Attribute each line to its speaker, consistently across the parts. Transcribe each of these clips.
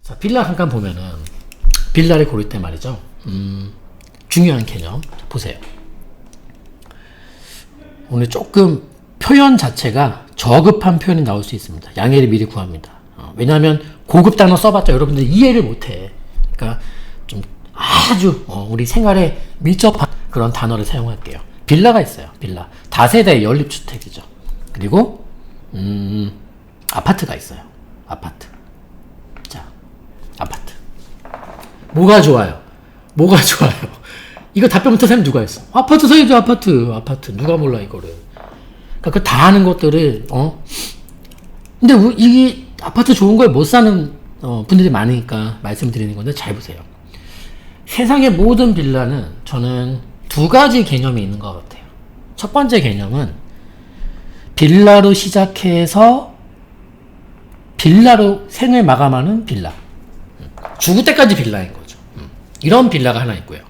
Speaker 1: 자, 빌라 잠깐 보면은 빌라를 고를 때 말이죠. 중요한 개념 보세요. 오늘 조금 표현 자체가 저급한 표현이 나올 수 있습니다. 양해를 미리 구합니다. 왜냐하면 고급 단어 써봤자 여러분들 이해를 못해. 그러니까 좀 아주 우리 생활에 밀접한 그런 단어를 사용할게요. 빌라가 있어요. 빌라. 다세대 연립주택이죠. 그리고 아파트가 있어요. 아파트. 자, 아파트. 뭐가 좋아요? 뭐가 좋아요? 이거 답변 못한 사람이 누가 있어? 아파트 사야죠. 아파트. 누가 몰라 이거를. 그러니까 그 다 아는 것들을 근데 이 아파트 좋은 걸 못 사는 분들이 많으니까 말씀드리는 건데 잘 보세요. 세상의 모든 빌라는 저는 두 가지 개념이 있는 것 같아요. 첫 번째 개념은 빌라로 시작해서 빌라로 생을 마감하는 빌라. 죽을 때까지 빌라인 거죠. 이런 빌라가 하나 있고요.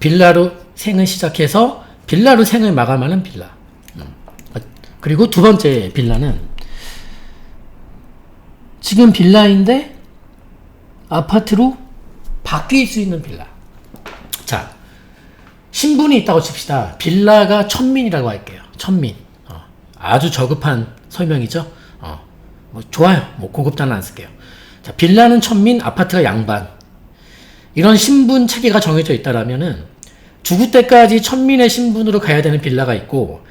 Speaker 1: 빌라로 생을 시작해서 빌라로 생을 마감하는 빌라. 그리고 두 번째 빌라는 지금 빌라인데 아파트로 바뀔 수 있는 빌라. 자, 신분이 있다고 칩시다. 빌라가 천민이라고 할게요. 천민. 아주 저급한 설명이죠. 뭐 좋아요. 뭐 고급단은 안 쓸게요. 자, 빌라는 천민, 아파트가 양반. 이런 신분 체계가 정해져 있다라면은 죽을 때까지 천민의 신분으로 가야 되는 빌라가 있고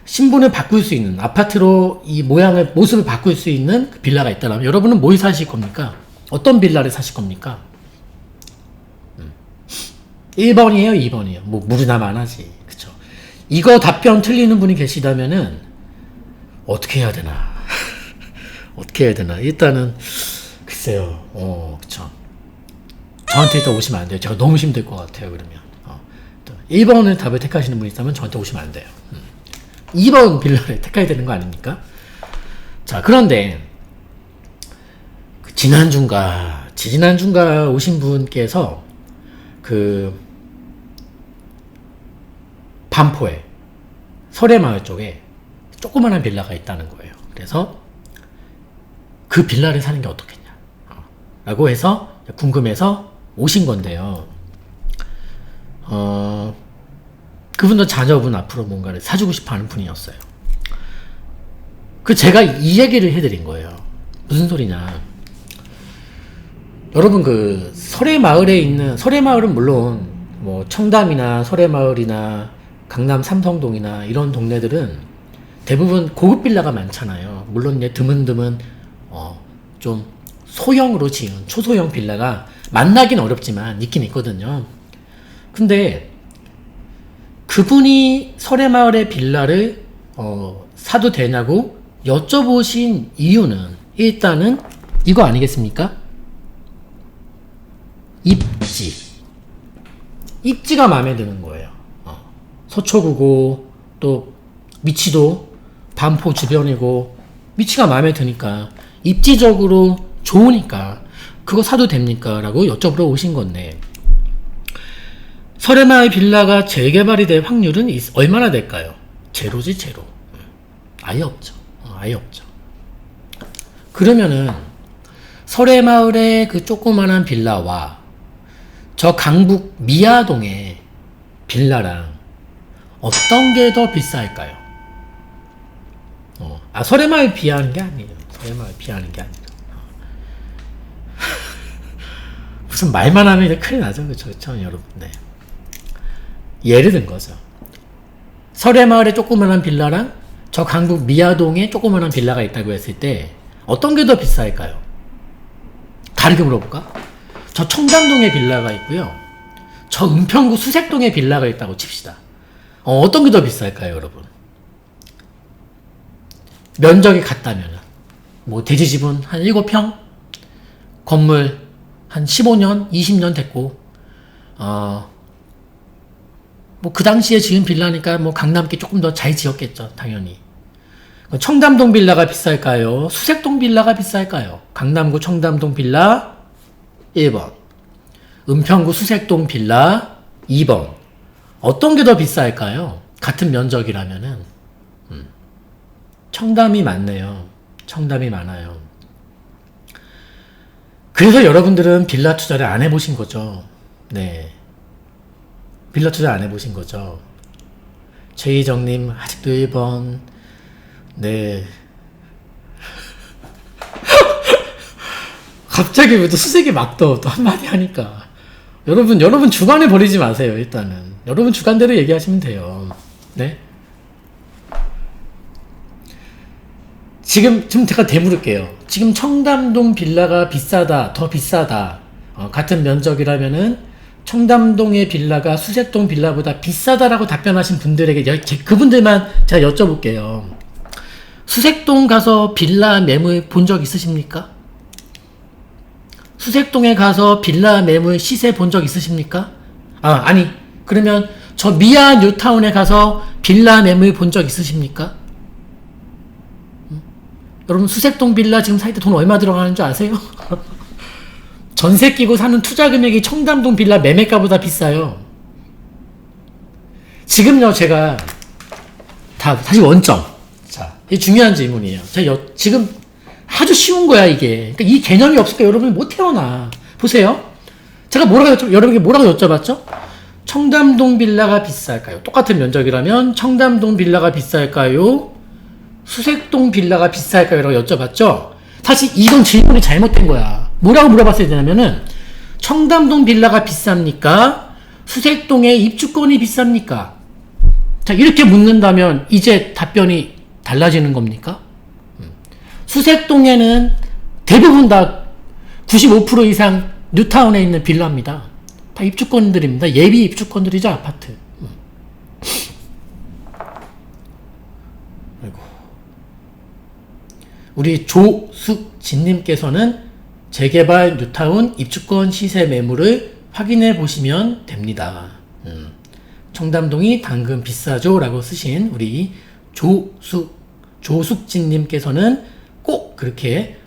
Speaker 1: 신분을 바꿀 수 있는 아파트로 이 모습을 바꿀 수 있는 그 빌라가 있다면 여러분은 뭘 사실 겁니까? 어떤 빌라를 사실 겁니까? 1번이에요? 2번이에요? 뭐 무리나 많아지. 그쵸? 이거 답변 틀리는 분이 계시다면은 어떻게 해야 되나? 어떻게 해야 되나? 일단은 글쎄요. 그쵸? 저한테 일단 오시면 안 돼요. 제가 너무 힘들 것 같아요. 그러면 1번을 답을 택하시는 분이 있다면 저한테 오시면 안 돼요. 2번 빌라를 택해야 되는 거 아닙니까? 자, 그런데 지난주인가 오신 분께서 반포에 설해마을 쪽에 조그만한 빌라가 있다는 거예요. 그래서 그 빌라를 사는 게 어떻겠냐 라고 해서 궁금해서 오신 건데요. 그분도 자녀분 앞으로 뭔가를 사주고 싶어 하는 분이었어요. 제가 이 얘기를 해드린 거예요. 무슨 소리냐. 여러분, 설해마을은 물론, 뭐, 청담이나 설해마을이나 강남 삼성동이나 이런 동네들은 대부분 고급 빌라가 많잖아요. 물론, 드문드문, 좀 소형으로 지은 초소형 빌라가 만나긴 어렵지만 있긴 있거든요. 근데, 그분이 설해마을의 빌라를 사도 되냐고 여쭤보신 이유는 일단은 이거 아니겠습니까? 입지가 마음에 드는 거예요. 서초구고 또 위치도 반포 주변이고 위치가 마음에 드니까 입지적으로 좋으니까 그거 사도 됩니까? 라고 여쭤보러 오신 건데 설해마을 빌라가 재개발이 될 확률은 얼마나 될까요? 제로지, 제로. 아예 없죠. 아예 없죠. 그러면은 설해마을의 그 조그만한 빌라와 저 강북 미아동의 빌라랑 어떤 게 더 비쌀까요? 설해마을 비하하는 게 아니에요. 설해마을 비하하는 게 아니라. 무슨 말만 하면 이제 큰일 나죠. 그쵸, 여러분. 네. 예를 든 거죠. 설해마을에 조그만한 빌라랑 저 강북 미아동에 조그만한 빌라가 있다고 했을 때 어떤 게 더 비쌀까요? 다르게 물어볼까? 저 청담동에 빌라가 있고요. 저 은평구 수색동에 빌라가 있다고 칩시다. 어떤 게 더 비쌀까요, 여러분? 면적이 같다면 뭐 대지집은 한 7평? 건물 한 15년, 20년 됐고 뭐 그 당시에 지은 빌라니까 뭐 강남께 조금 더 잘 지었겠죠, 당연히. 청담동 빌라가 비쌀까요? 수색동 빌라가 비쌀까요? 강남구 청담동 빌라 1번, 은평구 수색동 빌라 2번. 어떤 게 더 비쌀까요? 같은 면적이라면은 청담이 많네요. 청담이 많아요. 그래서 여러분들은 빌라 투자를 안 해보신 거죠. 네. 빌라 투자 안 해보신 거죠. 최희정님, 아직도 1번. 네. 갑자기 왜 또 수색이 막 또 한마디 하니까. 여러분 주관을 버리지 마세요, 일단은. 여러분 주관대로 얘기하시면 돼요. 네? 지금 제가 되물을게요. 지금 청담동 빌라가 비싸다, 더 비싸다. 같은 면적이라면은 청담동의 빌라가 수색동 빌라보다 비싸다라고 답변하신 분들에게 그분들만 제가 여쭤볼게요. 수색동 가서 빌라 매물 본 적 있으십니까? 수색동에 가서 빌라 매물 시세 본 적 있으십니까? 아니. 그러면 저 미아 뉴타운에 가서 빌라 매물 본 적 있으십니까? 여러분 수색동 빌라 지금 살 때 돈 얼마 들어가는 줄 아세요? 전세 끼고 사는 투자 금액이 청담동 빌라 매매가보다 비싸요. 지금요 제가 다시 원점. 자, 이게 중요한 질문이에요. 지금 아주 쉬운 거야 이게. 그러니까 이 개념이 없으니까 여러분이 못 태어나. 보세요. 제가 여러분에게 뭐라고 여쭤봤죠? 청담동 빌라가 비쌀까요? 똑같은 면적이라면 청담동 빌라가 비쌀까요? 수색동 빌라가 비쌀까요? 라고 여쭤봤죠? 사실 이건 질문이 잘못된 거야. 뭐라고 물어봤어야 되냐면은 청담동 빌라가 비쌉니까? 수색동의 입주권이 비쌉니까? 자, 이렇게 묻는다면 이제 답변이 달라지는 겁니까? 수색동에는 대부분 다 95% 이상 뉴타운에 있는 빌라입니다. 다 입주권들입니다. 예비 입주권들이죠, 아파트. 우리 조숙진님께서는 재개발 뉴타운 입주권 시세 매물을 확인해 보시면 됩니다. 청담동이 당근 비싸죠? 라고 쓰신 우리 조숙진님께서는 꼭 그렇게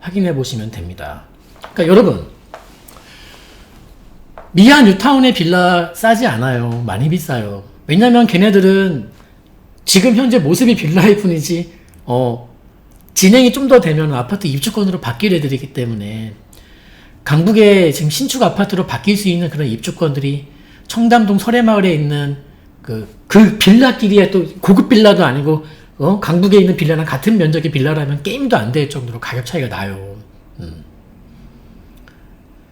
Speaker 1: 확인해 보시면 됩니다. 그러니까 여러분, 미아 뉴타운의 빌라 싸지 않아요. 많이 비싸요. 왜냐면 걔네들은 지금 현재 모습이 빌라일 뿐이지 진행이 좀 더 되면 아파트 입주권으로 바뀔 애들이기 때문에 강북에 지금 신축 아파트로 바뀔 수 있는 그런 입주권들이 청담동 설해마을에 있는 그 빌라끼리에 또 고급 빌라도 아니고 강북에 있는 빌라랑 같은 면적의 빌라라면 게임도 안 될 정도로 가격 차이가 나요.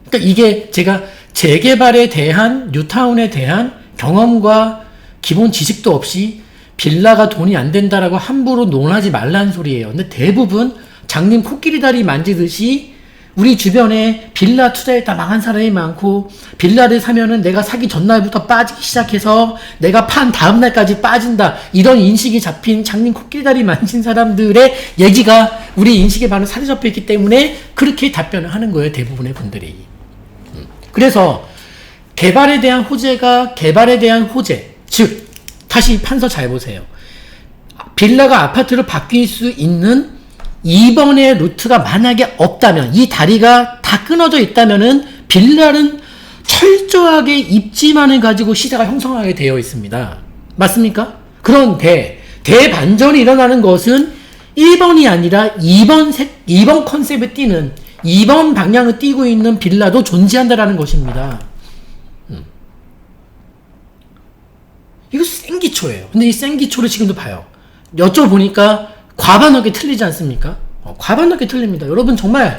Speaker 1: 그러니까 이게 제가 재개발에 대한 뉴타운에 대한 경험과 기본 지식도 없이 빌라가 돈이 안 된다라고 함부로 논하지 말라는 소리예요. 근데 대부분 장님 코끼리 다리 만지듯이 우리 주변에 빌라 투자했다 망한 사람이 많고, 빌라를 사면은 내가 사기 전날부터 빠지기 시작해서 내가 판 다음날까지 빠진다, 이런 인식이 잡힌 장님 코끼리 다리 만진 사람들의 얘기가 우리 인식에 바로 살이 잡혀 있기 때문에 그렇게 답변을 하는 거예요, 대부분의 분들이. 그래서 개발에 대한 호재, 즉 다시 판서 잘 보세요. 빌라가 아파트로 바뀔 수 있는 2번의 루트가 만약에 없다면, 이 다리가 다 끊어져 있다면은 빌라는 철저하게 입지만을 가지고 시세가 형성하게 되어 있습니다. 맞습니까? 그런데 대반전이 일어나는 것은 1번이 아니라 2번 컨셉을 띠는, 2번 방향을 띠고 있는 빌라도 존재한다라는 것입니다. 이거 생기초예요. 근데 이 생기초를 지금도 봐요. 여쭤보니까 과반하게 틀리지 않습니까? 과반하게 틀립니다. 여러분 정말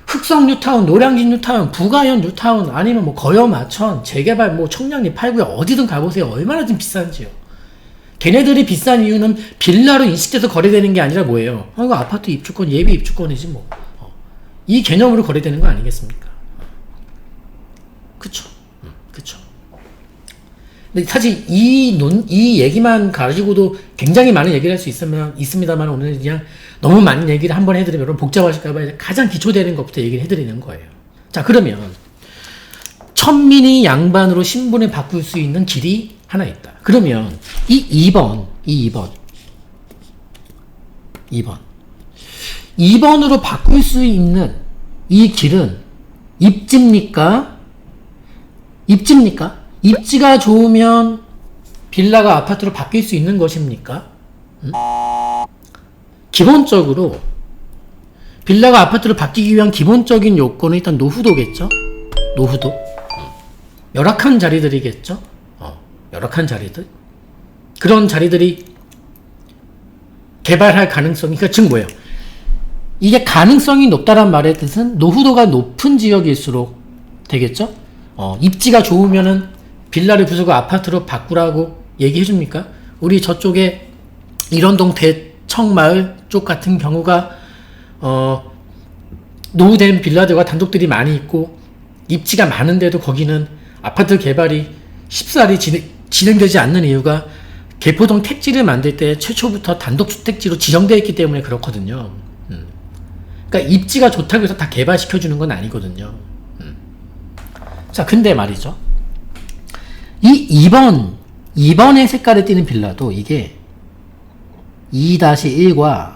Speaker 1: 흑성 뉴타운, 노량진 뉴타운, 부가현 뉴타운, 아니면 뭐 거여 아천, 재개발, 뭐 청량리, 팔구역 어디든 가보세요. 얼마나 좀 비싼지요. 걔네들이 비싼 이유는 빌라로 인식돼서 거래되는 게 아니라 뭐예요? 이거 아파트 입주권, 예비 입주권이지 뭐. 이 개념으로 거래되는 거 아니겠습니까? 그쵸. 그쵸. 근데 사실 이 얘기만 가지고도 굉장히 많은 얘기를 할 수 있습니다만, 오늘 그냥 너무 많은 얘기를 한번 해드리면 여러분 복잡하실까봐 가장 기초되는 것부터 얘기를 해드리는 거예요. 자, 그러면 천민이 양반으로 신분을 바꿀 수 있는 길이 하나 있다. 그러면 이 2번으로 바꿀 수 있는 이 길은 입지입니까? 입지가 좋으면 빌라가 아파트로 바뀔 수 있는 것입니까? 기본적으로 빌라가 아파트로 바뀌기 위한 기본적인 요건은 일단 노후도겠죠. 노후도. 열악한 자리들이겠죠. 열악한 자리들. 그런 자리들이 개발할 가능성이, 그러니까 즉 뭐예요? 이게 가능성이 높다란 말의 뜻은 노후도가 높은 지역일수록 되겠죠? 입지가 좋으면은 빌라를 부수고 아파트로 바꾸라고 얘기해 줍니까? 우리 저쪽에 일원동 대청마을 쪽 같은 경우가 노후된 빌라들과 단독들이 많이 있고 입지가 많은데도 거기는 아파트 개발이 쉽사리 진행되지 않는 이유가 개포동 택지를 만들 때 최초부터 단독주택지로 지정되어 있기 때문에 그렇거든요. 그러니까 입지가 좋다고 해서 다 개발시켜주는 건 아니거든요. 자, 근데 말이죠. 이 2번의 색깔에 띄는 빌라도 이게 2-1과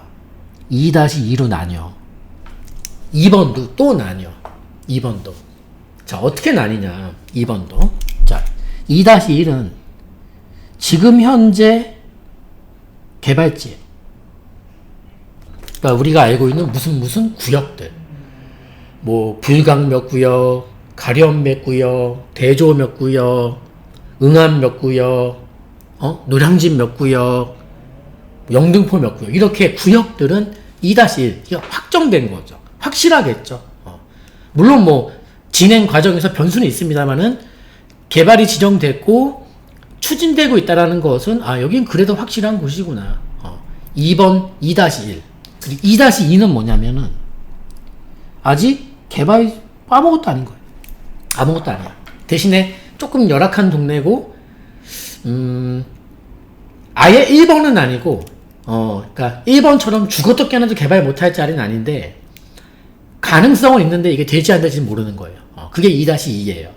Speaker 1: 2-2로 나뉘어. 2번도 또 나뉘어. 2번도. 자, 어떻게 나뉘냐. 2번도. 자, 2-1은 지금 현재 개발지. 그러니까 우리가 알고 있는 무슨 구역들. 뭐, 불강 몇 구역, 가련 몇 구역, 대조 몇 구역, 응암 몇 구역, 노량진 몇 구역, 영등포 몇 구역. 이렇게 구역들은 2-1. 이게 확정된 거죠. 확실하겠죠. 물론 뭐, 진행 과정에서 변수는 있습니다만은, 개발이 지정됐고, 추진되고 있다라는 것은, 여긴 그래도 확실한 곳이구나. 2번 2-1. 그리고 2-2는 뭐냐면은, 아직 개발이 아무것도 아닌 거예요. 아무것도 아니야. 대신에 조금 열악한 동네고, 아예 1번은 아니고, 그러니까 1번처럼 죽어도 깨어나도 개발 못할 자리는 아닌데, 가능성은 있는데 이게 되지 안 될지는 모르는 거예요. 그게 2-2예요.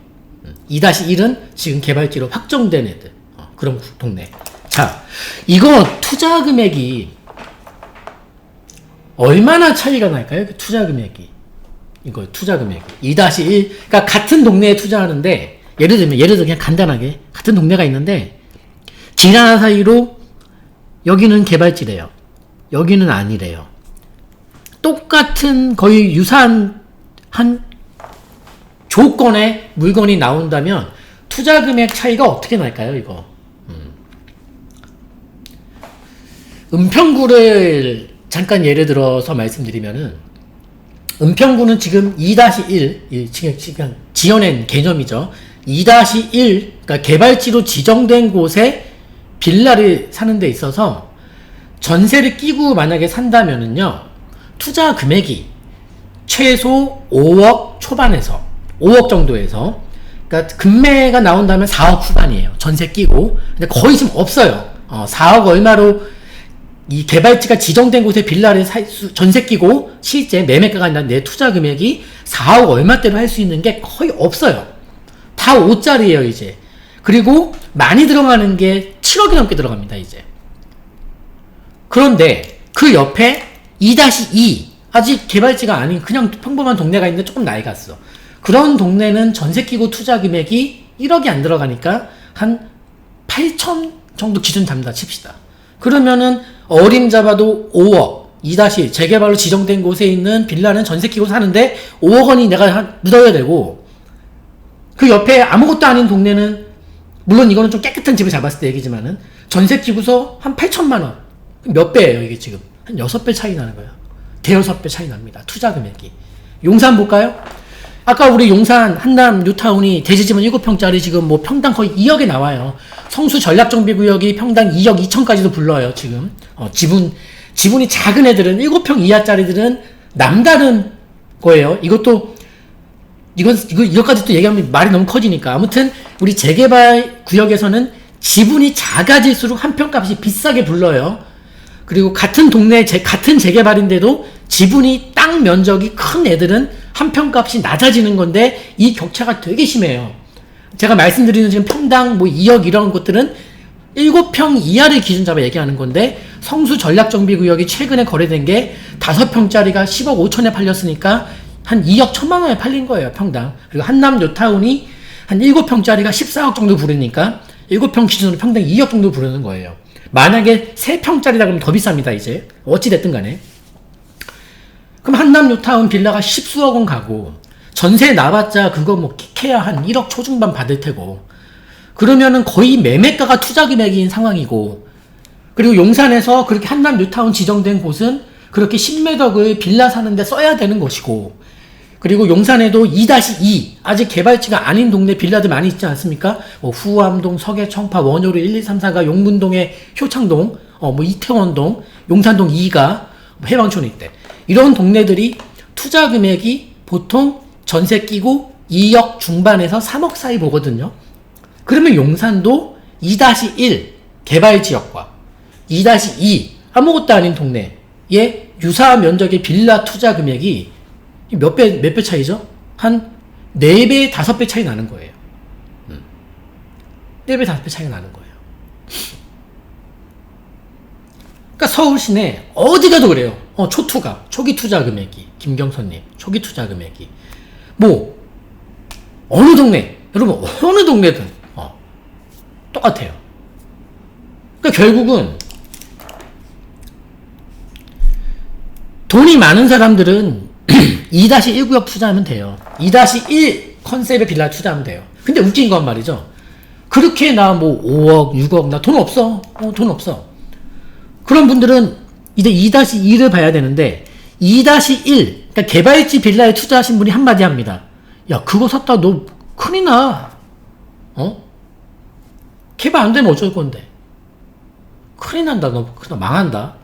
Speaker 1: 2-1은 지금 개발지로 확정된 애들. 그런 동네. 자, 이거 투자 금액이 얼마나 차이가 날까요? 투자 금액이. 이거 투자 금액이. 2-1. 그러니까 같은 동네에 투자하는데, 예를 들어 그냥 간단하게 같은 동네가 있는데, 길 하나 사이로 여기는 개발지래요. 여기는 아니래요. 똑같은 거의 유사한 한 조건의 물건이 나온다면 투자 금액 차이가 어떻게 날까요, 이거? 은평구를 잠깐 예를 들어서 말씀드리면은, 은평구는 지금 2-1, 지금 지어낸 개념이죠. 2-1, 그러니까 개발지로 지정된 곳에 빌라를 사는 데 있어서 전세를 끼고 만약에 산다면은요, 투자 금액이 최소 5억 초반에서 5억 정도에서, 그러니까 금매가 나온다면 4억 후반이에요. 전세 끼고. 근데 거의 지금 없어요. 4억 얼마로 이 개발지가 지정된 곳에 빌라를 전세 끼고 실제 매매가가 아니라 내 투자 금액이 4억 얼마대로 할 수 있는 게 거의 없어요. 다 5짜리예요, 이제. 그리고 많이 들어가는 게 7억이 넘게 들어갑니다, 이제. 그런데 그 옆에 2-2, 아직 개발지가 아닌 그냥 평범한 동네가 있는데 조금 나이 갔어. 그런 동네는 전세 끼고 투자 금액이 1억이 안 들어가니까 한 8천 정도 기준 잡는다 칩시다. 그러면은 어림잡아도 5억, 2-1 재개발로 지정된 곳에 있는 빌라는 전세 끼고 사는데 5억 원이 내가 묻어야 되고, 그 옆에 아무것도 아닌 동네는, 물론 이거는 좀 깨끗한 집을 잡았을 때 얘기지만은, 전세 끼고서 한 8천만 원. 몇 배예요, 이게 지금? 한 6배 차이 나는 거예요. 대여섯 배 차이 납니다. 투자 금액이. 용산 볼까요? 아까 우리 용산 한남 뉴타운이 대지집은 7평짜리 지금 뭐 평당 거의 2억에 나와요. 성수 전략정비구역이 평당 2억 2천까지도 불러요, 지금. 지분이 작은 애들은, 7평 이하짜리들은 남다른 거예요. 이것까지 또 얘기하면 말이 너무 커지니까. 아무튼, 우리 재개발 구역에서는 지분이 작아질수록 한 평값이 비싸게 불러요. 그리고 같은 동네, 같은 재개발인데도 지분이 땅 면적이 큰 애들은 한 평값이 낮아지는 건데, 이 격차가 되게 심해요. 제가 말씀드리는 지금 평당 뭐 2억 이런 것들은 7평 이하를 기준 잡아 얘기하는 건데, 성수 전략정비구역이 최근에 거래된 게 5평짜리가 10억 5천에 팔렸으니까 한 2억 1천만 원에 팔린 거예요, 평당. 그리고 한남 뉴타운이 한 7평짜리가 14억 정도 부르니까 7평 기준으로 평당 2억 정도 부르는 거예요. 만약에 3평짜리다 그러면 더 비쌉니다, 이제. 어찌됐든 간에. 그럼 한남 뉴타운 빌라가 10수억 원 가고 전세 나봤자 그거 뭐 끽해야 한 1억 초중반 받을 테고 그러면은 거의 매매가가 투자 금액인 상황이고 그리고 용산에서 그렇게 한남 뉴타운 지정된 곳은 그렇게 10매덕을 빌라 사는데 써야 되는 것이고 그리고 용산에도 2-2 아직 개발지가 아닌 동네 빌라들 많이 있지 않습니까? 뭐 후암동, 서계, 청파, 원효로 1, 2, 3, 4가 용문동에 효창동, 뭐 이태원동, 용산동 2가 해방촌에 있대. 이런 동네들이 투자 금액이 보통 전세 끼고 2억 중반에서 3억 사이 보거든요. 그러면 용산도 2-1 개발 지역과 2-2 아무것도 아닌 동네에 유사 면적의 빌라 투자 금액이 몇 배 차이죠? 한 4배, 5배 차이 나는 거예요. 4배, 5배 차이가 나는 거예요. 그러니까 서울 시내 어디 가도 그래요. 초투가, 초기 투자 금액이, 김경선님, 초기 투자 금액이. 뭐, 어느 동네, 여러분, 어느 동네든, 똑같아요. 그러니까 결국은, 돈이 많은 사람들은 2-1구역 투자하면 돼요. 2-1 컨셉의 빌라 투자하면 돼요. 근데 웃긴 건 말이죠. 그렇게 나 뭐 5억, 6억, 나 돈 없어. 돈 없어. 그런 분들은 이제 2-2를 봐야 되는데 2-1 그러니까 개발지 빌라에 투자하신 분이 한마디 합니다. 야 그거 샀다 너 큰일 나. 개발 안 되면 어쩔 건데. 큰일 난다. 너 그냥 망한다.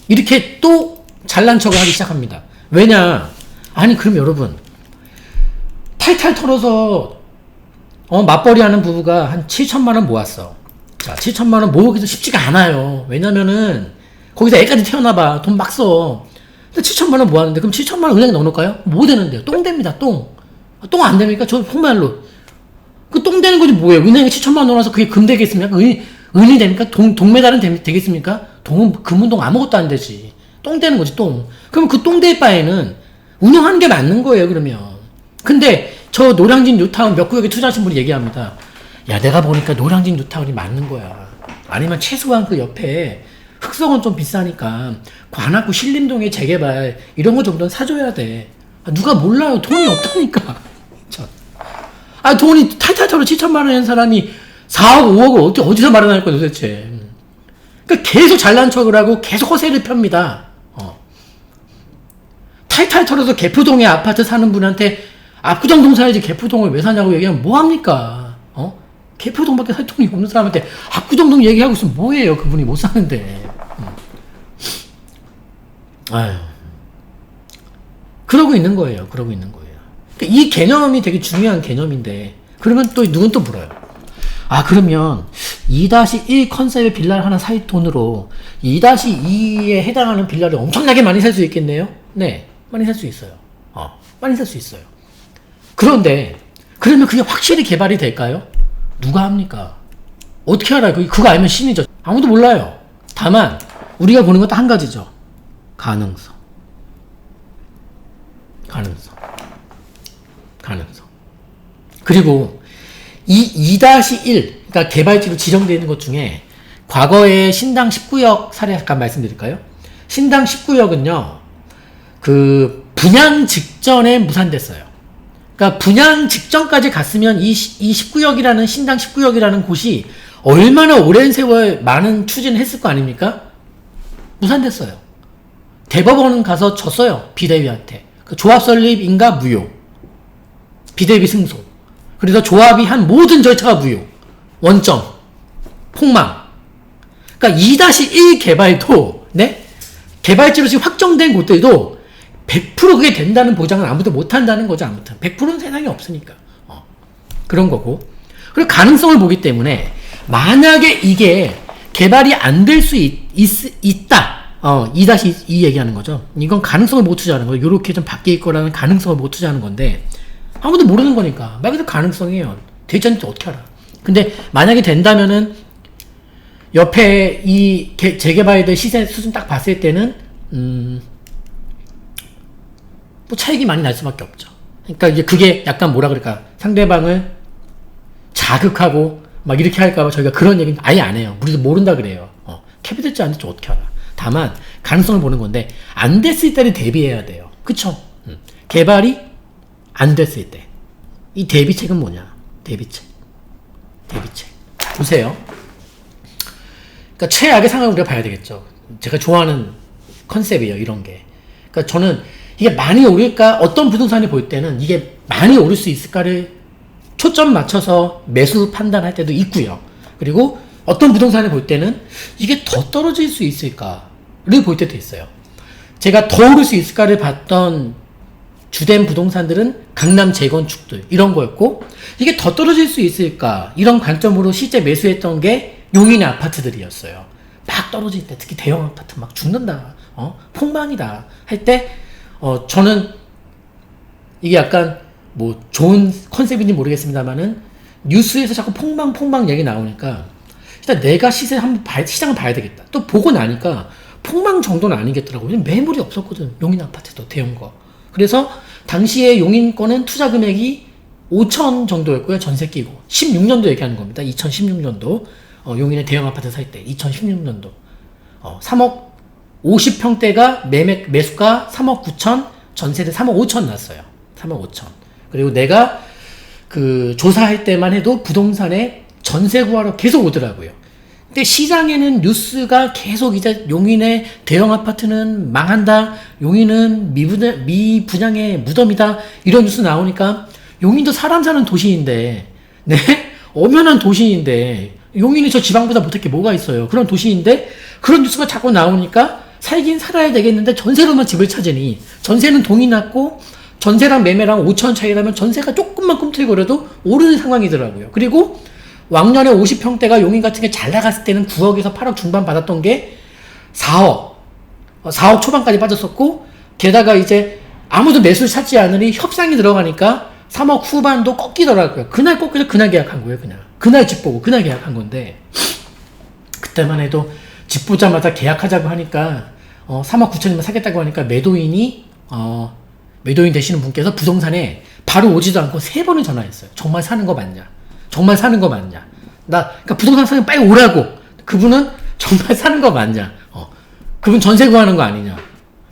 Speaker 1: 이렇게 또 잘난 척을 하기 시작합니다. 왜냐? 아니 그럼 여러분 탈탈 털어서 맞벌이 하는 부부가 한 7천만 원 모았어. 자 7천만 원 모으기도 쉽지가 않아요. 왜냐면은 거기서 애까지 태어나봐 돈 막 써. 근데 7천만 원 모았는데 그럼 7천만 원 은행에 넣어놓을까요? 뭐 되는데요? 똥 됩니다. 똥 안 됩니까? 저 정말로 그 똥 되는 거지 뭐예요? 은행에 7천만 원 넣어놔서 그게 금 되겠습니까? 은이 됩니까? 동메달은 되겠습니까? 동은 금운동 아무것도 안 되지. 똥 되는 거지 똥. 그럼 그 똥 될 바에는 운영하는 게 맞는 거예요 그러면. 근데 저 노량진 뉴타운 몇 구역에 투자하신 분이 얘기합니다. 야 내가 보니까 노량진 뉴타운이 맞는 거야. 아니면 최소한 그 옆에 흑석은 좀 비싸니까 관악구 신림동의 재개발 이런 거 정도는 사줘야 돼. 누가 몰라요. 돈이 없다니까. 돈이 탈탈 털어 7천만 원인 사람이 4억 5억을 어디서 마련할 거야 도대체. 그러니까 계속 잘난 척을 하고 계속 허세를 펴니다. 탈탈 털어서 개포동에 아파트 사는 분한테 압구정동 사야지 개포동을 왜 사냐고 얘기하면 뭐합니까? 개포동밖에 살 돈이 없는 사람한테 압구정동 얘기하고 있으면 뭐예요? 그분이 못 사는데. 아유. 그러고 있는 거예요. 그러니까 이 개념이 되게 중요한 개념인데, 그러면 또 누군 또 물어요. 그러면 2-1 컨셉의 빌라를 하나 살 돈으로 2-2에 해당하는 빌라를 엄청나게 많이 살 수 있겠네요? 네. 많이 살 수 있어요. 많이 살 수 있어요. 그런데, 그러면 그게 확실히 개발이 될까요? 누가 합니까? 어떻게 알아요? 그거 알면 신이죠. 아무도 몰라요. 다만, 우리가 보는 것도 한 가지죠. 가능성. 그리고, 이 2-1, 그러니까 개발지로 지정되어 있는 것 중에, 과거에 신당 19역 사례 잠깐 말씀드릴까요? 신당 19역은요, 분양 직전에 무산됐어요. 그러니까 분양 직전까지 갔으면 이 19역이라는 신당 19역이라는 곳이 얼마나 오랜 세월 많은 추진을 했을 거 아닙니까? 무산됐어요. 대법원 가서 졌어요. 비대위한테. 조합 설립인가 무효. 비대위 승소. 그래서 조합이 한 모든 절차가 무효. 원점. 폭망. 그러니까 2-1 개발도 네? 개발지로 지금 확정된 곳들도 100% 그게 된다는 보장은 아무도 못한다는 거죠. 아무튼 100%는 세상에 없으니까 그런 거고. 그리고 가능성을 보기 때문에 만약에 이게 개발이 안 될 수 있다 2-2 얘기하는 거죠. 이건 가능성을 못 투자하는 거예요. 요렇게 좀 바뀔 거라는 가능성을 못 투자하는 건데 아무도 모르는 거니까 말 그대로 가능성이에요. 되지 않는지 어떻게 알아. 근데 만약에 된다면은 옆에 이 재개발될 시세 수준 딱 봤을 때는 또 차익이 많이 날 수밖에 없죠. 그러니까 이제 그게 약간 뭐라 그럴까, 상대방을 자극하고 막 이렇게 할까봐 저희가 그런 얘기는 아예 안 해요. 우리도 모른다 그래요. 캡이 될지 안 될지 어떻게 알아. 다만 가능성을 보는 건데 안 됐을 때를 대비해야 돼요. 그쵸? 개발이 안 됐을 때. 이 대비책은 뭐냐? 대비책. 보세요. 그러니까 최악의 상황을 우리가 봐야 되겠죠. 제가 좋아하는 컨셉이에요, 이런 게. 그러니까 저는 이게 많이 오를까, 어떤 부동산이 볼 때는 이게 많이 오를 수 있을까를 초점 맞춰서 매수 판단할 때도 있고요. 그리고 어떤 부동산을 볼 때는 이게 더 떨어질 수 있을까를 볼 때도 있어요. 제가 더 오를 수 있을까를 봤던 주된 부동산들은 강남 재건축들 이런 거였고, 이게 더 떨어질 수 있을까 이런 관점으로 실제 매수했던 게 용인의 아파트들이었어요. 막 떨어질 때, 특히 대형 아파트 막 죽는다, 폭망이다 할 때, 저는 이게 약간 뭐 좋은 컨셉인지 모르겠습니다만은 뉴스에서 자꾸 폭망 얘기 나오니까 일단 내가 시장을 봐야 되겠다. 또 보고 나니까 폭망 정도는 아니겠더라고요. 왜냐면 매물이 없었거든. 용인 아파트도 대형 거. 그래서 당시에 용인 거는 투자 금액이 5천 정도였고요. 전세 끼고. 16년도 얘기하는 겁니다. 2016년도. 용인의 대형 아파트 살 때. 2016년도. 3억 50평대가 매수가 3억 9천, 전세대 3억 5천 났어요. 3억 5천. 그리고 내가 그 조사할 때만 해도 부동산에 전세 구하러 계속 오더라고요. 근데 시장에는 뉴스가 계속 이제 용인의 대형 아파트는 망한다, 용인은 미분양의 무덤이다, 이런 뉴스 나오니까 용인도 사람 사는 도시인데, 네? 엄연한 도시인데, 용인이 저 지방보다 못할 게 뭐가 있어요. 그런 도시인데, 그런 뉴스가 자꾸 나오니까 살긴 살아야 되겠는데 전세로만 집을 찾으니, 전세는 동이 났고, 전세랑 매매랑 5천 차이라면 전세가 조금만 꿈틀거려도 오르는 상황이더라고요. 그리고 왕년에 50평대가 용인 같은 게 잘 나갔을 때는 9억에서 8억 중반 받았던 게 4억 초반까지 빠졌었고, 게다가 이제 아무도 매수를 찾지 않으니 협상이 들어가니까 3억 후반도 꺾이더라고요. 그날 꺾여서 그날 계약한 거예요, 그냥. 그날 집 보고 그날 계약한 건데, 그때만 해도 집 보자마자 계약하자고 하니까, 3억 9천이면 사겠다고 하니까 매도인 되시는 분께서 부동산에 바로 오지도 않고 3번을 전화했어요. 정말 사는 거 맞냐? 그러니까 부동산 사면 빨리 오라고. 그분은 정말 사는 거 맞냐? 그분 전세 구하는 거 아니냐?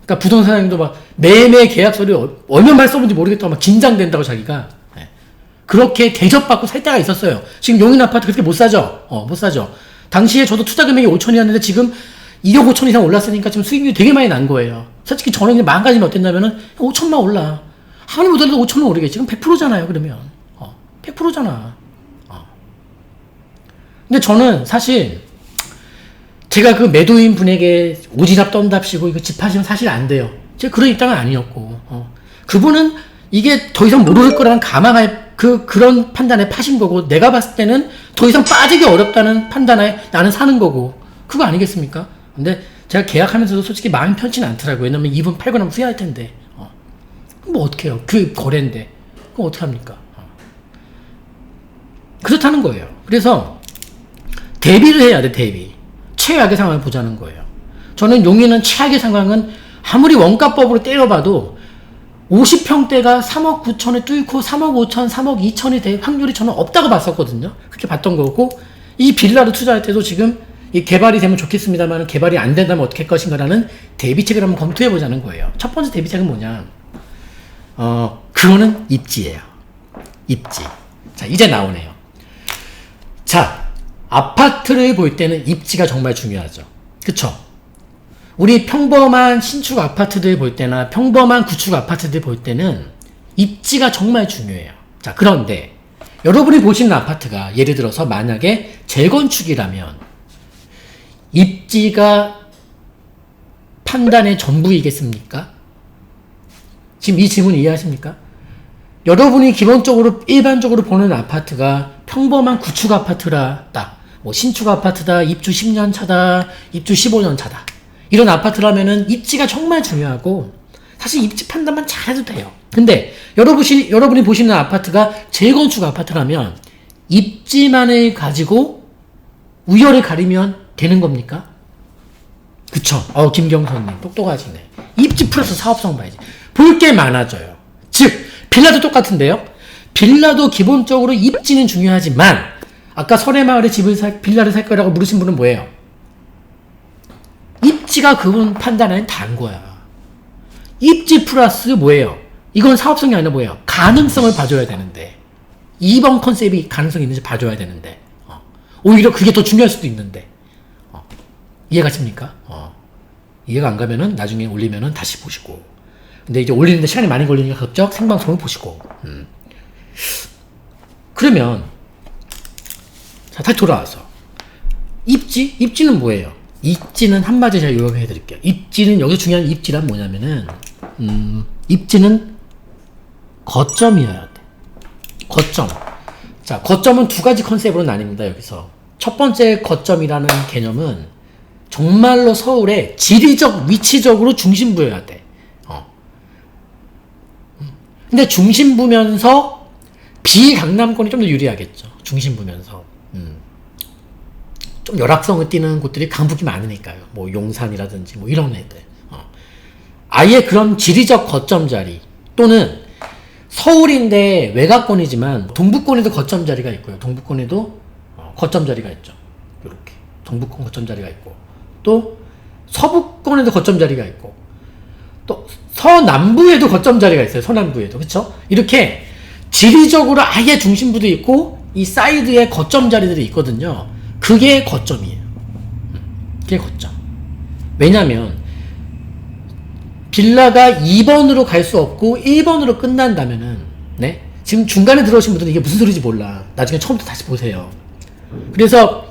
Speaker 1: 그러니까 부동산 사장님도 막 매매 계약서를 얼마나 써본지 모르겠다고 막 긴장된다고 자기가. 네. 그렇게 대접받고 살 때가 있었어요. 지금 용인 아파트 그렇게 못 사죠? 못 사죠. 당시에 저도 투자 금액이 5천이었는데 지금 2억 5천 이상 올랐으니까 지금 수익률이 되게 많이 난 거예요. 솔직히 저는 이제 마음가짐이 어땠냐면은 5천만 올라. 아무리 못해도 5천만 오르겠지. 지금 100%잖아요, 그러면. 100%잖아. 근데 저는 사실 제가 그 매도인 분에게 오지랖 떤답시고 이거 집 파시면 사실 안 돼요. 제가 그런 입장은 아니었고, 그분은 이게 더 이상 못 오를 거라는 가망할 그런 판단에 파신 거고, 내가 봤을 때는 더 이상 빠지기 어렵다는 판단에 나는 사는 거고, 그거 아니겠습니까? 근데 제가 계약하면서도 솔직히 마음이 편치는 않더라고요. 왜냐면 이분 팔고 나면 후회할 텐데. 뭐 어떡해요. 그 거래인데. 그럼 어떡합니까? 그렇다는 거예요. 그래서 대비를 해야 돼, 대비. 최악의 상황을 보자는 거예요. 저는 용인은 최악의 상황은 아무리 원가법으로 때려봐도 50평대가 3억 9천에 뚫고 3억 5천, 3억 2천이 될 확률이 저는 없다고 봤었거든요. 그렇게 봤던 거고, 이 빌라로 투자할 때도 지금 이 개발이 되면 좋겠습니다만 개발이 안 된다면 어떻게 할 것인가라는 대비책을 한번 검토해 보자는 거예요. 첫 번째 대비책은 뭐냐? 그거는 입지예요. 입지. 자, 이제 나오네요. 자, 아파트를 볼 때는 입지가 정말 중요하죠. 그쵸? 우리 평범한 신축 아파트들 볼 때나 평범한 구축 아파트들 볼 때는 입지가 정말 중요해요. 자, 그런데 여러분이 보시는 아파트가 예를 들어서 만약에 재건축이라면 입지가 판단의 전부이겠습니까? 지금 이 질문 이해하십니까? 여러분이 기본적으로 일반적으로 보는 아파트가 평범한 구축 아파트라, 뭐 신축 아파트다, 입주 10년 차다, 입주 15년 차다, 이런 아파트라면은 입지가 정말 중요하고, 사실 입지 판단만 잘해도 돼요. 근데 여러분이 보시는 아파트가 재건축 아파트라면 입지만을 가지고 우열을 가리면 되는 겁니까? 그쵸? 김경선님 똑똑하시네. 입지 플러스 사업성 봐야지. 볼 게 많아져요. 즉 빌라도 똑같은데요. 빌라도 기본적으로 입지는 중요하지만, 아까 설해마을에 빌라를 살 거라고 물으신 분은 뭐예요? 입지가 그분 판단에 다른 거야. 입지 플러스 뭐예요? 이건 사업성이 아니라 뭐예요? 가능성을 봐줘야 되는데 2번 컨셉이 가능성이 있는지 봐줘야 되는데 오히려 그게 더 중요할 수도 있는데 이해가 됩니까? 이해가 안 가면은 나중에 올리면은 다시 보시고 근데 이제 올리는데 시간이 많이 걸리니까 급적 생방송을 보시고 그러면 자 다시 돌아와서 입지는 뭐예요? 입지는 한마디 제가 요약해 드릴게요. 입지는 여기서 중요한 입지란 뭐냐면은 입지는 거점이어야 돼. 거점. 자, 거점은 두 가지 컨셉으로 나뉩니다. 여기서 첫 번째 거점이라는 개념은 정말로 서울의 지리적 위치적으로 중심부여야 돼. 근데 중심부면서 비강남권이 좀 더 유리하겠죠. 중심부면서 좀 열악성을 띠는 곳들이 강북이 많으니까요. 뭐 용산이라든지 뭐 이런 애들. 아예 그런 지리적 거점 자리 또는 서울인데 외곽권이지만 동부권에도 거점 자리가 있고요. 동부권에도 거점 자리가 있죠. 이렇게 동부권 거점 자리가 있고 또 서부권에도 거점 자리가 있고 또 서남부에도 거점 자리가 있어요. 서남부에도 그렇죠? 이렇게 지리적으로 아예 중심부도 있고 이 사이드에 거점 자리들이 있거든요. 그게 거점이에요. 그게 거점. 왜냐면 빌라가 2번으로 갈 수 없고 1번으로 끝난다면은 네? 지금 중간에 들어오신 분들은 이게 무슨 소리인지 몰라. 나중에 처음부터 다시 보세요. 그래서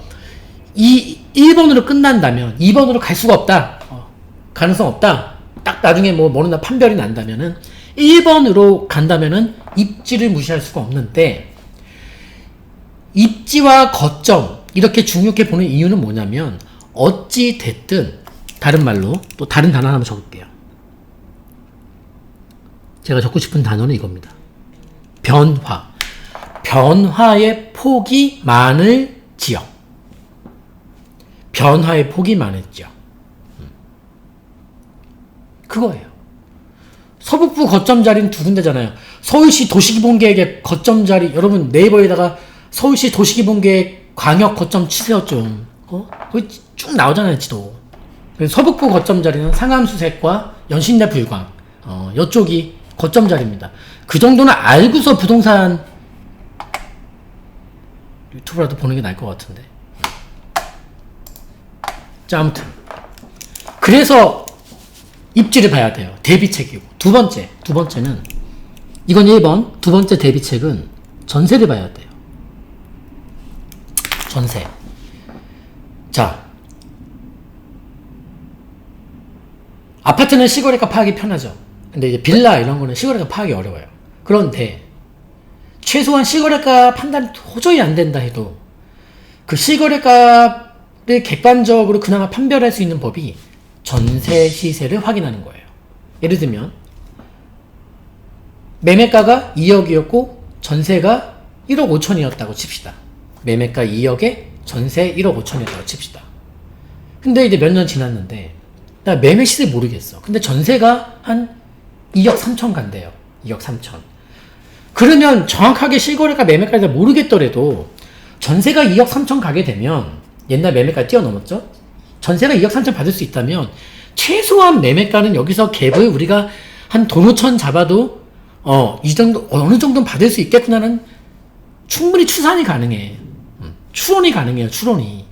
Speaker 1: 이 1번으로 끝난다면 2번으로 갈 수가 없다. 가능성 없다. 딱 나중에 뭐 어느 날 판별이 난다면은 1번으로 간다면은 입지를 무시할 수가 없는데 입지와 거점 이렇게 중요하게 보는 이유는 뭐냐면 어찌 됐든 다른 말로 또 다른 단어 하나 적을게요. 제가 적고 싶은 단어는 이겁니다. 변화. 변화의 폭이 많을 지역. 변화의 폭이 많을 지역. 그거예요. 서북부 거점 자리는 두 군데잖아요. 서울시 도시기본계획의 거점 자리, 여러분 네이버에다가 서울시 도시기본계획 광역 거점 치세요 좀. 거기 쭉 나오잖아요 지도. 서북부 거점 자리는 상암수색과 연신내 불광. 이쪽이 거점 자리입니다. 그 정도는 알고서 부동산 유튜브라도 보는 게 나을 것 같은데. 자, 아무튼 그래서 입지를 봐야 돼요. 대비책이고. 두 번째는 이건 1번. 두 번째 대비책은 전세를 봐야 돼요. 전세. 자, 아파트는 시거래가 파악이 편하죠. 근데 이제 빌라 이런 거는 시거래가 파악이 어려워요. 그런데 최소한 시거래가 판단이 도저히 안 된다 해도 그 시거래가를 객관적으로 그나마 판별할 수 있는 법이 전세 시세를 확인하는 거예요. 예를 들면 매매가가 2억이었고 전세가 1억 5천이었다고 칩시다. 매매가 2억에 전세 1억 5천이었다고 칩시다. 근데 이제 몇 년 지났는데 나 매매 시세 모르겠어. 근데 전세가 한 2억 3천 간대요. 2억 3천. 그러면 정확하게 실거래가 매매가를 모르겠더라도 전세가 2억 3천 가게 되면 옛날 매매가 뛰어넘었죠? 전세가 2억 3천 받을 수 있다면 최소한 매매가는 여기서 갭을 우리가 한 돈 5천 잡아도 이 정도 어느 정도는 받을 수 있겠구나는 충분히 추산이 가능해. 추론이 가능해요. 추론이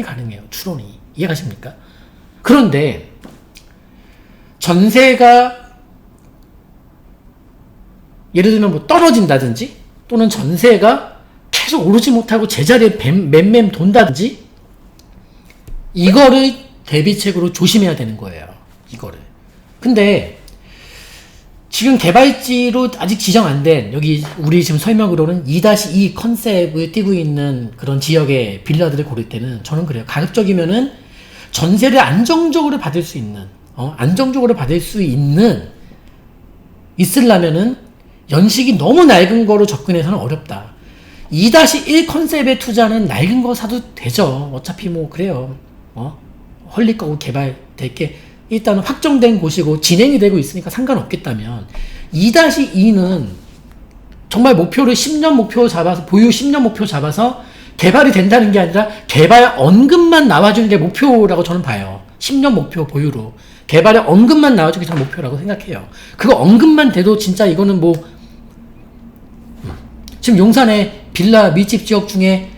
Speaker 1: 가능해요. 추론이. 이해가십니까? 그런데 전세가 예를 들면 뭐 떨어진다든지 또는 전세가 계속 오르지 못하고 제자리에 맴맴 돈다든지 이거를 대비책으로 조심해야 되는 거예요. 이거를. 근데 지금 개발지로 아직 지정 안 된 여기 우리 지금 설명으로는 2-2 컨셉을 띄고 있는 그런 지역의 빌라들을 고를 때는 저는 그래요. 가급적이면은 전세를 안정적으로 받을 수 있는 있으려면은 연식이 너무 낡은 거로 접근해서는 어렵다. 2-1 컨셉의 투자는 낡은 거 사도 되죠. 어차피 뭐 그래요. 헐릴 거고 개발될 게 일단 확정된 곳이고 진행이 되고 있으니까 상관없겠다면 2-2는 정말 목표를 10년 목표 잡아서 보유 10년 목표 잡아서 개발이 된다는 게 아니라 개발 언급만 나와주는 게 목표라고 저는 봐요. 10년 목표 보유로. 개발의 언급만 나와주기 전 목표라고 생각해요. 그거 언급만 돼도 진짜 이거는 뭐, 지금 용산에 빌라 밀집 지역 중에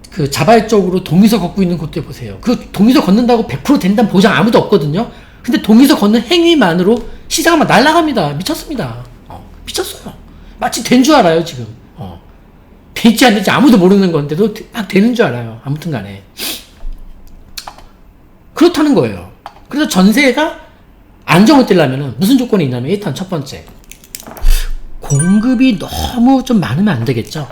Speaker 1: 그 자발적으로 동의서 걷고 있는 곳들 보세요. 그 동의서 걷는다고 100% 된다는 보장 아무도 없거든요. 근데 동의서 걷는 행위만으로 시세가 막 날아갑니다. 미쳤습니다. 미쳤어요. 마치 된 줄 알아요, 지금. 될지 안 될지 아무도 모르는 건데도 막 되는 줄 알아요. 아무튼 간에. 그렇다는 거예요. 그래서 전세가 안정을 떼려면 무슨 조건이 있냐면, 일단 첫 번째. 공급이 너무 좀 많으면 안 되겠죠.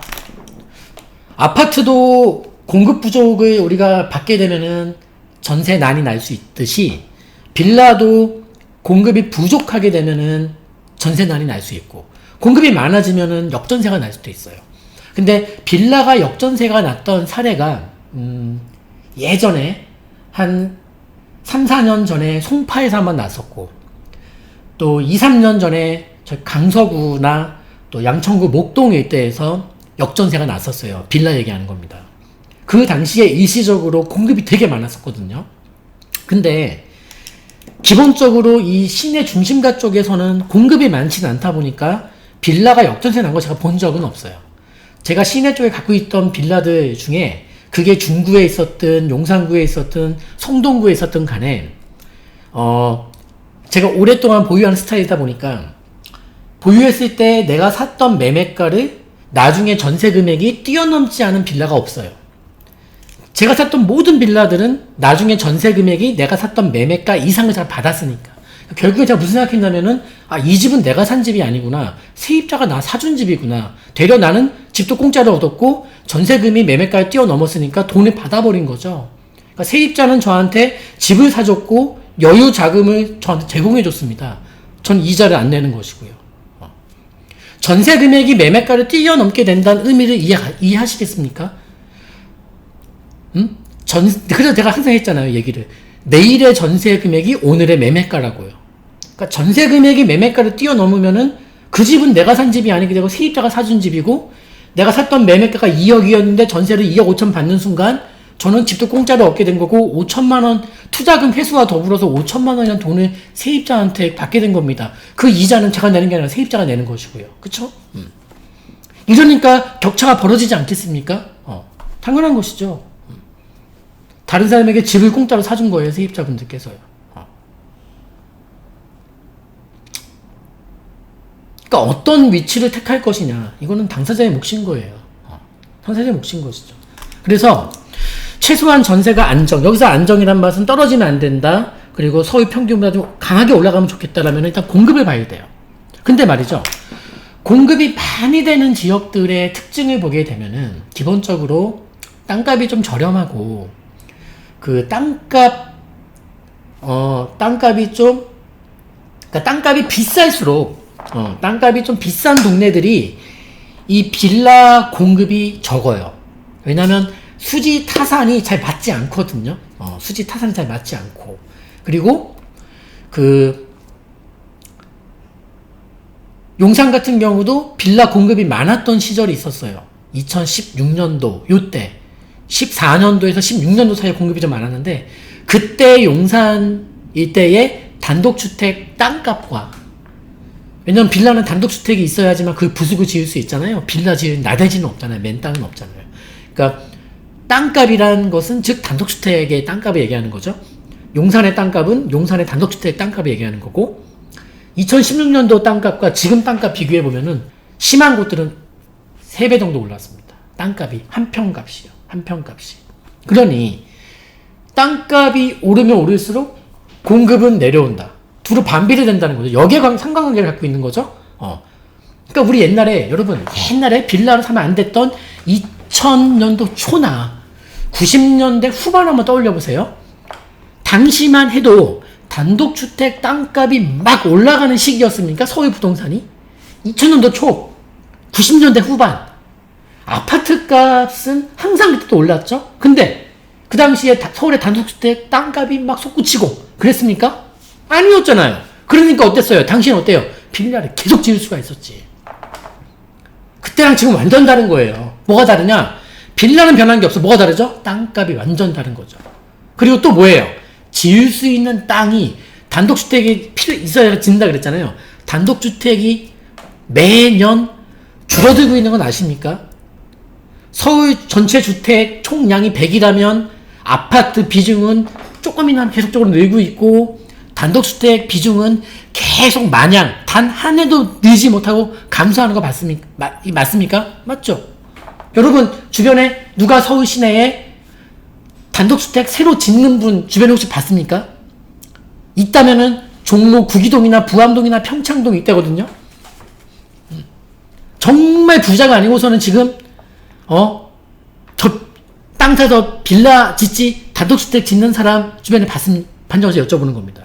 Speaker 1: 아파트도 공급 부족을 우리가 받게 되면은 전세난이 날 수 있듯이, 빌라도 공급이 부족하게 되면은 전세난이 날 수 있고, 공급이 많아지면은 역전세가 날 수도 있어요. 근데 빌라가 역전세가 났던 사례가 예전에 한 3, 4년 전에 송파에서 한번 났었고, 또 2, 3년 전에 저 강서구나 또 양천구 목동 일대에서 역전세가 났었어요. 빌라 얘기하는 겁니다. 그 당시에 일시적으로 공급이 되게 많았었거든요. 근데 기본적으로 이 시내 중심가 쪽에서는 공급이 많지는 않다 보니까 빌라가 역전세 난 거 제가 본 적은 없어요. 제가 시내 쪽에 갖고 있던 빌라들 중에 그게 중구에 있었든 용산구에 있었든 성동구에 있었든 간에 제가 오랫동안 보유하는 스타일이다 보니까 보유했을 때 내가 샀던 매매가를 나중에 전세 금액이 뛰어넘지 않은 빌라가 없어요. 제가 샀던 모든 빌라들은 나중에 전세 금액이 내가 샀던 매매가 이상을 잘 받았으니까. 결국에 제가 무슨 생각했냐면은, 이 집은 내가 산 집이 아니구나. 세입자가 나 사준 집이구나. 되려 나는 집도 공짜로 얻었고 전세금이 매매가를 뛰어넘었으니까 돈을 받아버린 거죠. 그러니까 세입자는 저한테 집을 사줬고 여유 자금을 저한테 제공해줬습니다. 전 이자를 안 내는 것이고요. 전세 금액이 매매가를 뛰어넘게 된다는 의미를 이해하시겠습니까? 그래서 제가 항상 했잖아요, 얘기를. 내일의 전세 금액이 오늘의 매매가라고요. 그러니까 전세 금액이 매매가를 뛰어넘으면은 그 집은 내가 산 집이 아니게 되고 세입자가 사준 집이고, 내가 샀던 매매가가 2억이었는데 전세를 2억 5천 받는 순간 저는 집도 공짜로 얻게 된 거고 5천만 원 투자금 회수와 더불어서 5천만 원이라는 돈을 세입자한테 받게 된 겁니다. 그 이자는 제가 내는 게 아니라 세입자가 내는 것이고요. 그쵸? 이러니까 격차가 벌어지지 않겠습니까? 당연한 것이죠. 다른 사람에게 집을 공짜로 사준 거예요, 세입자분들께서요. 그러니까 어떤 위치를 택할 것이냐, 이거는 당사자의 몫인 거예요. 당사자의 몫인 것이죠. 그래서 최소한 전세가 안정, 여기서 안정이란 말은 떨어지면 안 된다, 그리고 서울 평균보다 좀 강하게 올라가면 좋겠다라면 일단 공급을 봐야 돼요. 근데 말이죠, 공급이 많이 되는 지역들의 특징을 보게 되면은 기본적으로 땅값이 좀 저렴하고, 그 땅값이 좀, 그러니까 땅값이 비쌀수록 땅값이 좀 비싼 동네들이 이 빌라 공급이 적어요. 왜냐면 수지 타산이 잘 맞지 않거든요. 수지 타산이 잘 맞지 않고, 그리고 그 용산 같은 경우도 빌라 공급이 많았던 시절이 있었어요. 2016년도 요때 14년도에서 16년도 사이에 공급이 좀 많았는데, 그때 용산 일대의 단독주택 땅값과, 왜냐면 빌라는 단독주택이 있어야지만 그 부수고 지을 수 있잖아요. 빌라 지을 나대지는 없잖아요. 맨 땅은 없잖아요. 그러니까 땅값이라는 것은 즉 단독주택의 땅값을 얘기하는 거죠. 용산의 땅값은 용산의 단독주택 땅값을 얘기하는 거고, 2016년도 땅값과 지금 땅값 비교해 보면은 심한 곳들은 3배 정도 올랐습니다. 땅값이 한 평값이요. 한 평값이. 그러니 땅값이 오르면 오를수록 공급은 내려온다. 두루 반비례 된다는 거죠. 여기에 상관관계를 갖고 있는 거죠. 그러니까 우리 옛날에, 여러분, 옛날에 빌라를 사면 안 됐던 2000년도 초나 90년대 후반 한번 떠올려 보세요. 당시만 해도 단독주택 땅값이 막 올라가는 시기였습니까? 서울 부동산이? 2000년도 초, 90년대 후반. 아파트 값은 항상 그때도 올랐죠? 근데 그 당시에 서울의 단독주택 땅값이 막 솟구치고 그랬습니까? 아니었잖아요. 그러니까 어땠어요? 당신은 어때요? 빌라를 계속 지을 수가 있었지. 그때랑 지금 완전 다른 거예요. 뭐가 다르냐? 빌라는 변한 게 없어. 뭐가 다르죠? 땅값이 완전 다른 거죠. 그리고 또 뭐예요? 지을 수 있는 땅이 단독주택이 있어야 짓는다 그랬잖아요. 단독주택이 매년 줄어들고 있는 건 아십니까? 서울 전체 주택 총량이 100이라면 아파트 비중은 조금이나마 계속적으로 늘고 있고 단독주택 비중은 계속 마냥 단 한 해도 늘지 못하고 감소하는 거 맞습니까? 맞죠? 여러분 주변에 누가 서울 시내에 단독주택 새로 짓는 분 주변에 혹시 봤습니까? 있다면은 종로 구기동이나 부암동이나 평창동이 있다거든요. 정말 부자가 아니고서는 지금 저 땅 사서 빌라 짓지 단독주택 짓는 사람 주변에 반정에서 여쭤보는 겁니다.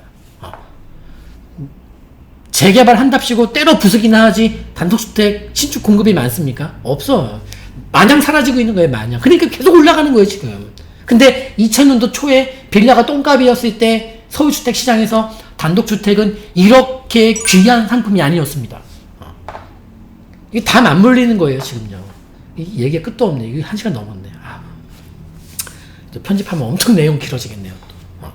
Speaker 1: 재개발 한답시고 때로 부수기나 하지 단독주택 신축 공급이 많습니까? 없어. 마냥 사라지고 있는 거예요, 마냥. 그러니까 계속 올라가는 거예요, 지금. 근데 2000년도 초에 빌라가 똥값이었을 때 서울주택 시장에서 단독주택은 이렇게 귀한 상품이 아니었습니다. 이게 다 맞물리는 거예요, 지금요. 이 얘기가 끝도 없네. 이게 1시간 넘었네. 편집하면 엄청 내용 길어지겠네요. 또.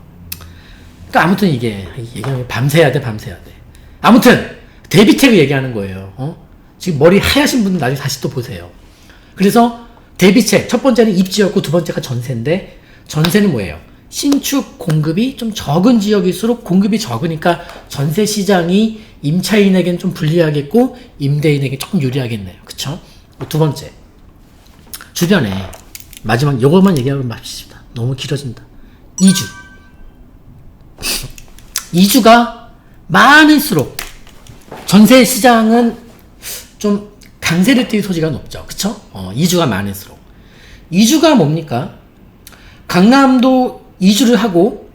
Speaker 1: 그러니까 아무튼 이게 얘기하면 밤새야 돼. 아무튼 대비택을 얘기하는 거예요. 지금 머리 하얗신 분은 나중에 다시 또 보세요. 그래서 대비책 첫 번째는 입지였고 두 번째가 전세인데 전세는 뭐예요? 신축 공급이 좀 적은 지역일수록 공급이 적으니까 전세 시장이 임차인에겐 좀 불리하겠고 임대인에게 조금 유리하겠네요. 그쵸? 두 번째 주변에 마지막 요것만 얘기하고 맙시다. 너무 길어진다. 이주가 많을수록 전세 시장은 좀 강세를 띨 소지가 높죠. 그쵸? 이주가 많을수록. 이주가 뭡니까? 강남도 이주를 하고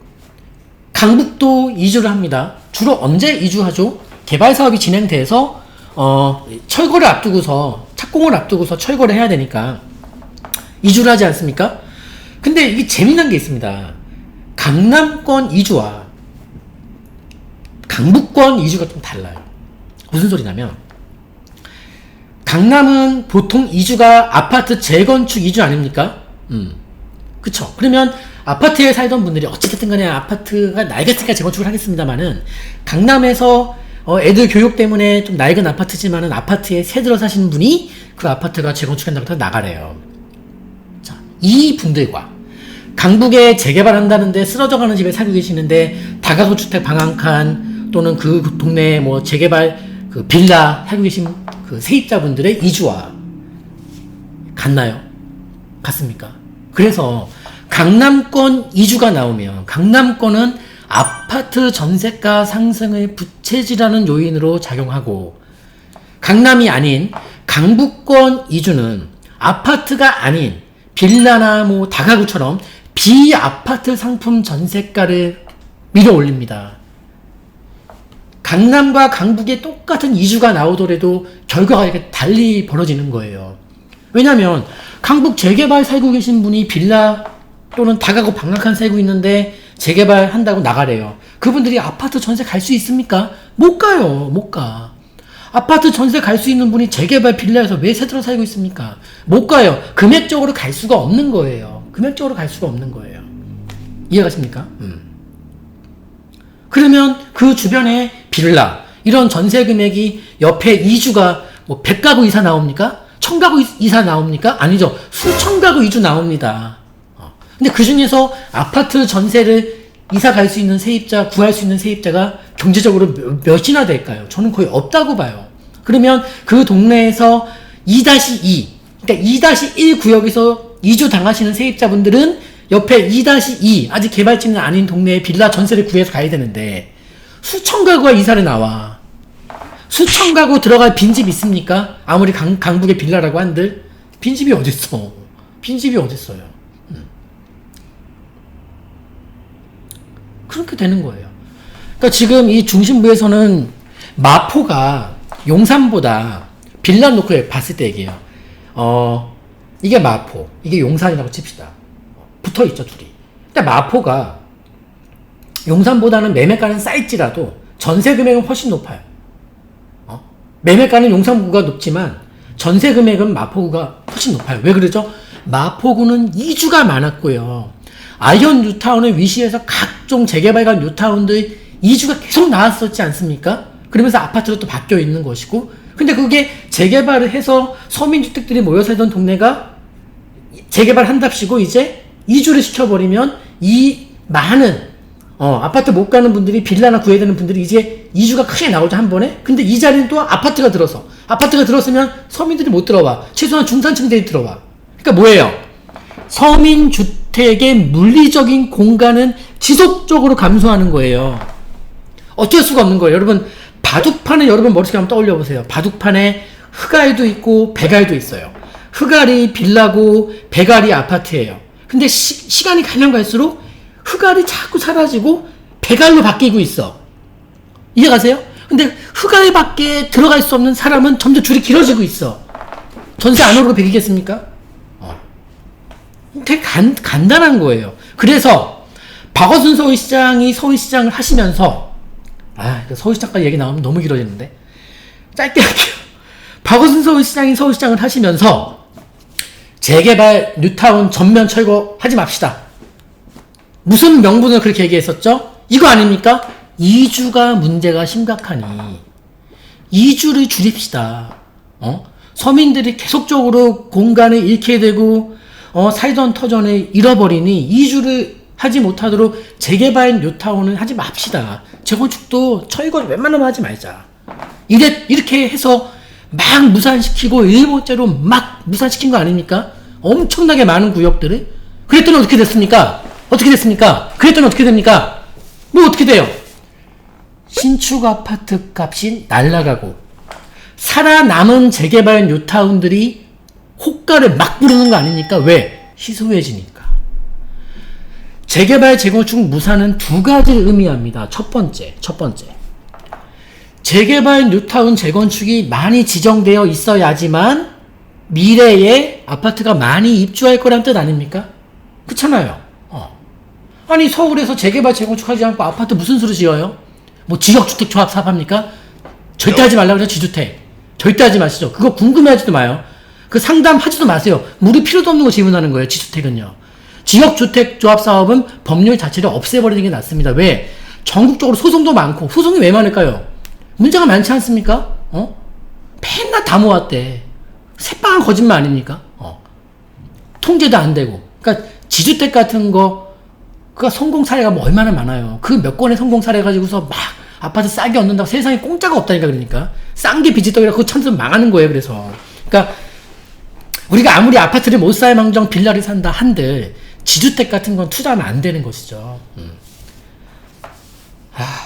Speaker 1: 강북도 이주를 합니다. 주로 언제 이주하죠? 개발 사업이 진행돼서 철거를 앞두고서 착공을 앞두고서 철거를 해야 되니까 이주를 하지 않습니까? 근데 이게 재미난 게 있습니다. 강남권 이주와 강북권 이주가 좀 달라요. 무슨 소리냐면 강남은 보통 이주가 아파트 재건축 이주 아닙니까? 그쵸. 그러면 아파트에 살던 분들이 어찌됐든 간에 아파트가 낡았으니까 재건축을 하겠습니다만은 강남에서 애들 교육 때문에 좀 낡은 아파트지만은 아파트에 새 들어 사시는 분이 그 아파트가 재건축한다고 해서 나가래요. 자, 이 분들과 강북에 재개발한다는데 쓰러져가는 집에 살고 계시는데 다가구 주택 방한칸 또는 그 동네에 뭐 재개발 그 빌라 살고 계신 그 세입자분들의 이주와 같나요? 같습니까? 그래서 강남권 이주가 나오면 강남권은 아파트 전세가 상승의 부채질하는 요인으로 작용하고 강남이 아닌 강북권 이주는 아파트가 아닌 빌라나 뭐 다가구처럼 비아파트 상품 전세가를 밀어 올립니다. 강남과 강북에 똑같은 이주가 나오더라도 결과가 이렇게 달리 벌어지는 거예요. 왜냐면 강북 재개발 살고 계신 분이 빌라 또는 다가구 방학한 살고 있는데 재개발 한다고 나가래요. 그분들이 아파트 전세 갈 수 있습니까? 못 가요. 못 가. 아파트 전세 갈 수 있는 분이 재개발 빌라에서 왜 새들어 살고 있습니까? 못 가요. 금액적으로 갈 수가 없는 거예요. 금액적으로 갈 수가 없는 거예요. 이해가십니까? 그러면 그 주변에 빌라 이런 전세 금액이 옆에 이주가 뭐 100가구 이상 나옵니까? 1000가구 이상 나옵니까? 아니죠. 수천 가구 이주 나옵니다. 근데 그 중에서 아파트 전세를 이사 갈 수 있는 세입자, 구할 수 있는 세입자가 경제적으로 몇이나 될까요? 저는 거의 없다고 봐요. 그러면 그 동네에서 2-2, 그러니까 2-1 구역에서 이주 당하시는 세입자분들은 옆에 2-2, 아직 개발지는 아닌 동네에 빌라 전세를 구해서 가야 되는데 수천 가구가 이사를 나와. 수천 가구 들어갈 빈집 있습니까? 아무리 강북의 빌라라고 한들 빈집이 어딨어. 빈집이 어딨어요. 그렇게 되는 거예요. 그러니까 지금 이 중심부에서는 마포가 용산보다 빌라 놓고 봤을 때 얘기해요. 이게 마포, 이게 용산이라고 칩시다. 붙어 있죠, 둘이. 근데 마포가 용산보다는 매매가는 쌀지라도 전세 금액은 훨씬 높아요. 매매가는 용산구가 높지만 전세 금액은 마포구가 훨씬 높아요. 왜 그러죠? 마포구는 이주가 많았고요. 아이언 뉴타운을 위시해서 각종 재개발간 뉴타운들 이주가 계속 나왔었지 않습니까? 그러면서 아파트로 또 바뀌어 있는 것이고, 근데 그게 재개발을 해서 서민주택들이 모여서 살던 동네가 재개발 한답시고 이제 이주를 시켜버리면 이 많은 아파트 못 가는 분들이 빌라나 구해야 되는 분들이 이제 이주가 크게 나오죠, 한 번에. 근데 이 자리는 또 아파트가 들어서면 서민들이 못 들어와. 최소한 중산층들이 들어와. 그러니까 뭐예요? 서민주택의 물리적인 공간은 지속적으로 감소하는 거예요. 어쩔 수가 없는 거예요. 여러분, 바둑판을 여러분 머릿속에 한번 떠올려 보세요. 바둑판에 흑알도 있고 백알도 있어요. 흑알이 빌라고 백알이 아파트예요. 근데 시간이 가면 갈수록 흑알이 자꾸 사라지고 백알로 바뀌고 있어. 이해가세요? 근데 흑알 밖에 들어갈 수 없는 사람은 점점 줄이 길어지고 있어. 전세 안 오르고 백이겠습니까? 되게 간단한 거예요. 그래서 박원순 서울시장이 서울시장을 하시면서, 서울시장까지 얘기 나오면 너무 길어지는데 짧게 할게요. 박원순 서울시장이 서울시장을 하시면서 재개발 뉴타운 전면 철거하지 맙시다. 무슨 명분을 그렇게 얘기했었죠? 이거 아닙니까? 이주가 문제가 심각하니 이주를 줄입시다. 서민들이 계속적으로 공간을 잃게 되고 살던 터전을 잃어버리니 이주를 하지 못하도록 재개발 뉴타운을 하지 맙시다. 재건축도 철거 웬만하면 하지 말자. 이렇게 해서 막 무산시키고 일본제로 막 무산시킨 거 아닙니까? 엄청나게 많은 구역들을. 그랬더니 어떻게 됐습니까? 그랬더니 어떻게 됩니까? 뭐 어떻게 돼요? 신축 아파트 값이 날아가고 살아남은 재개발 뉴타운들이 호가를 막 부르는 거 아닙니까? 왜? 희소해지니까. 재개발 재건축 무산은 두 가지를 의미합니다. 첫 번째. 재개발 뉴타운 재건축이 많이 지정되어 있어야지만 미래에 아파트가 많이 입주할 거란 뜻 아닙니까? 그렇잖아요. 아니 서울에서 재개발 재건축하지 않고 아파트 무슨 수로 지어요? 뭐 지역주택 조합 사업합니까? 절대 하지 말라고 그래요. 지주택 절대 하지 마시죠. 그거 궁금해하지도 마요. 그 상담하지도 마세요. 물이 필요도 없는 거 질문하는 거예요. 지주택은요. 지역주택 조합 사업은 법률 자체를 없애버리는 게 낫습니다. 왜? 전국적으로 소송도 많고. 소송이 왜 많을까요? 문제가 많지 않습니까? 맨날 다 모았대. 새빵한 거짓말 아닙니까? 통제도 안 되고. 그러니까 지주택 같은 거 그 성공 사례가 뭐 얼마나 많아요. 그 몇 건의 성공 사례 가지고서 막 아파트 싸게 얻는다고 세상에 공짜가 없다니까. 그러니까 싼 게 비지떡이라 그거 천수 망하는 거예요. 그래서 그러니까 우리가 아무리 아파트를 못 살망정 빌라를 산다 한들 지주택 같은 건 투자하면 안 되는 것이죠.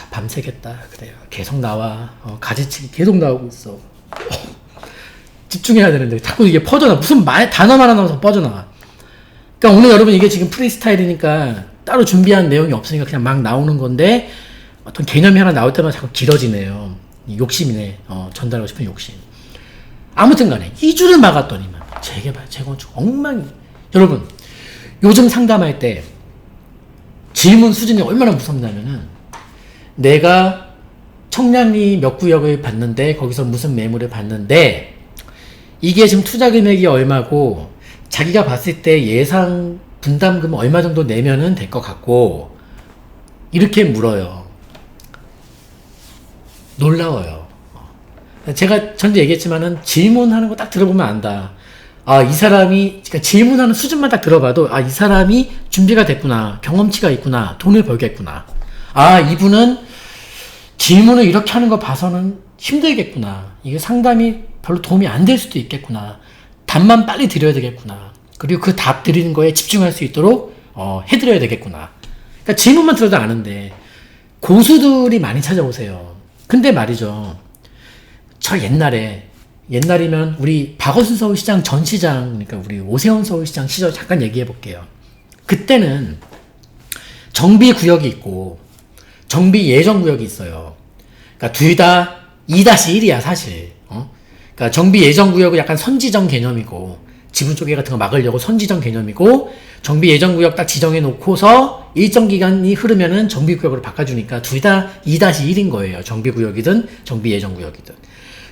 Speaker 1: 밤새겠다. 그래요. 계속 나와. 가지치기 계속 나오고 있어. 집중해야 되는데 자꾸 이게 퍼져나. 무슨 단어만 하나 나와서 퍼져나와. 그러니까 오늘 여러분 이게 지금 프리스타일이니까 따로 준비한 내용이 없으니까 그냥 막 나오는 건데 어떤 개념이 하나 나올 때마다 자꾸 길어지네요. 욕심이네. 전달하고 싶은 욕심. 아무튼 간에 2주를 막았더니만 재개발, 재건축 엉망이. 여러분 요즘 상담할 때 질문 수준이 얼마나 무섭냐면은 내가 청량리 몇 구역을 봤는데 거기서 무슨 매물을 봤는데 이게 지금 투자 금액이 얼마고 자기가 봤을 때 예상 분담금 얼마 정도 내면은 될 것 같고 이렇게 물어요. 놀라워요. 제가 전에 얘기했지만은 질문하는 거 딱 들어보면 안다. 이 사람이, 그러니까 질문하는 수준만 딱 들어봐도 이 사람이 준비가 됐구나. 경험치가 있구나. 돈을 벌겠구나. 이분은 질문을 이렇게 하는 거 봐서는 힘들겠구나. 이게 상담이 별로 도움이 안 될 수도 있겠구나. 답만 빨리 드려야 되겠구나. 그리고 그 답 드리는 거에 집중할 수 있도록 해드려야 되겠구나. 그러니까 질문만 들어도 아는데 고수들이 많이 찾아오세요. 근데 말이죠. 저 옛날이면 우리 박원순 서울시장 전 시장, 그러니까 우리 오세훈 서울시장 시절 잠깐 얘기해 볼게요. 그때는 정비구역이 있고 정비 예정구역이 있어요. 그러니까 둘 다 2-1이야 사실. 그러니까 정비 예정구역은 약간 선지정 개념이고 지분 쪼개 같은 거 막으려고 선지정 개념이고 정비 예정구역 딱 지정해 놓고서 일정 기간이 흐르면은 정비구역으로 바꿔주니까 둘 다 2-1인 거예요. 정비구역이든 정비 예정구역이든.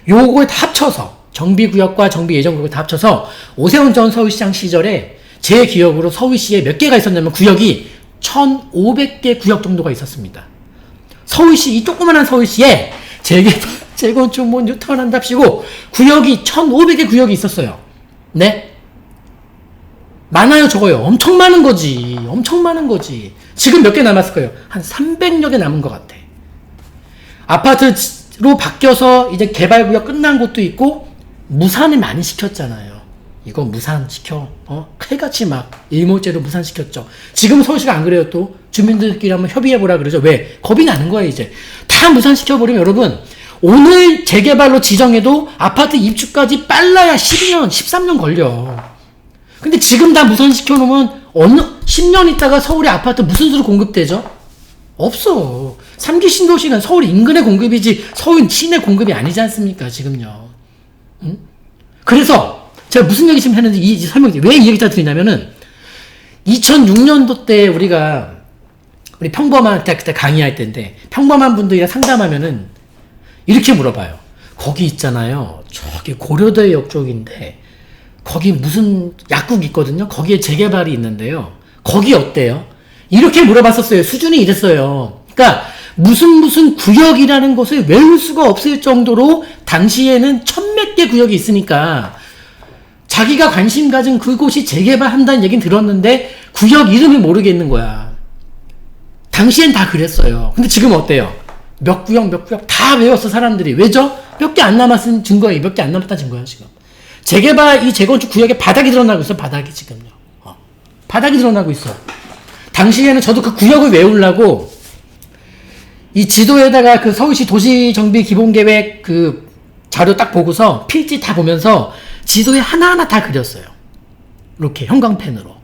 Speaker 1: 요걸 다 합쳐서 정비구역과 정비 예정구역을 다 합쳐서 오세훈 전 서울시장 시절에 제 기억으로 서울시에 몇 개가 있었냐면 구역이 1,500개 구역 정도가 있었습니다. 서울시, 이 조그만한 서울시에 재건축 뭐 뉴턴 한답시고 구역이 1,500개 구역이 있었어요. 네? 많아요, 적어요? 엄청 많은 거지. 엄청 많은 거지. 지금 몇 개 남았을 거예요? 한 300여 개 남은 것 같아. 아파트로 바뀌어서 이제 개발구역 끝난 곳도 있고, 무산을 많이 시켰잖아요. 이거 무산 시켜. 칼같이 막 일몰제로 무산 시켰죠. 지금 서울시가 안 그래요. 또 주민들끼리 한번 협의해보라 그러죠. 왜? 겁이 나는 거예요. 이제 다 무산 시켜버리면 여러분, 오늘 재개발로 지정해도 아파트 입주까지 빨라야 12년 13년 걸려. 근데 지금 다 무산 시켜놓으면 어느 10년 있다가 서울에 아파트 무슨 수로 공급되죠? 없어. 3기 신도시는 서울 인근의 공급이지 서울 시내 공급이 아니지 않습니까? 지금요. 응? 그래서 제가 무슨 얘기 지금 했는지 이 설명이 왜 이 얘기 다 드리냐면은 2006년도 때 우리 평범한 그때 강의할 때인데 평범한 분들이랑 상담하면은 이렇게 물어봐요. 거기 있잖아요. 저기 고려대역 쪽인데 거기 무슨 약국 있거든요. 거기에 재개발이 있는데요. 거기 어때요? 이렇게 물어봤었어요. 수준이 이랬어요. 그러니까 무슨 구역이라는 것을 외울 수가 없을 정도로 당시에는 1,000몇 개 구역이 있으니까 자기가 관심 가진 그곳이 재개발한다는 얘기는 들었는데 구역 이름을 모르겠는 거야. 당시엔 다 그랬어요. 근데 지금 어때요? 몇 구역 다 외웠어, 사람들이. 왜죠? 몇 개 안 남았은 증거예요. 몇 개 안 남았다는 증거예요, 지금. 재개발, 이 재건축 구역에 바닥이 드러나고 있어, 바닥이 지금요. 바닥이 드러나고 있어. 당시에는 저도 그 구역을 외우려고 이 지도에다가 그 서울시 도시정비 기본계획 그 자료 딱 보고서 필지 다 보면서 지도에 하나하나 다 그렸어요. 이렇게 형광펜으로.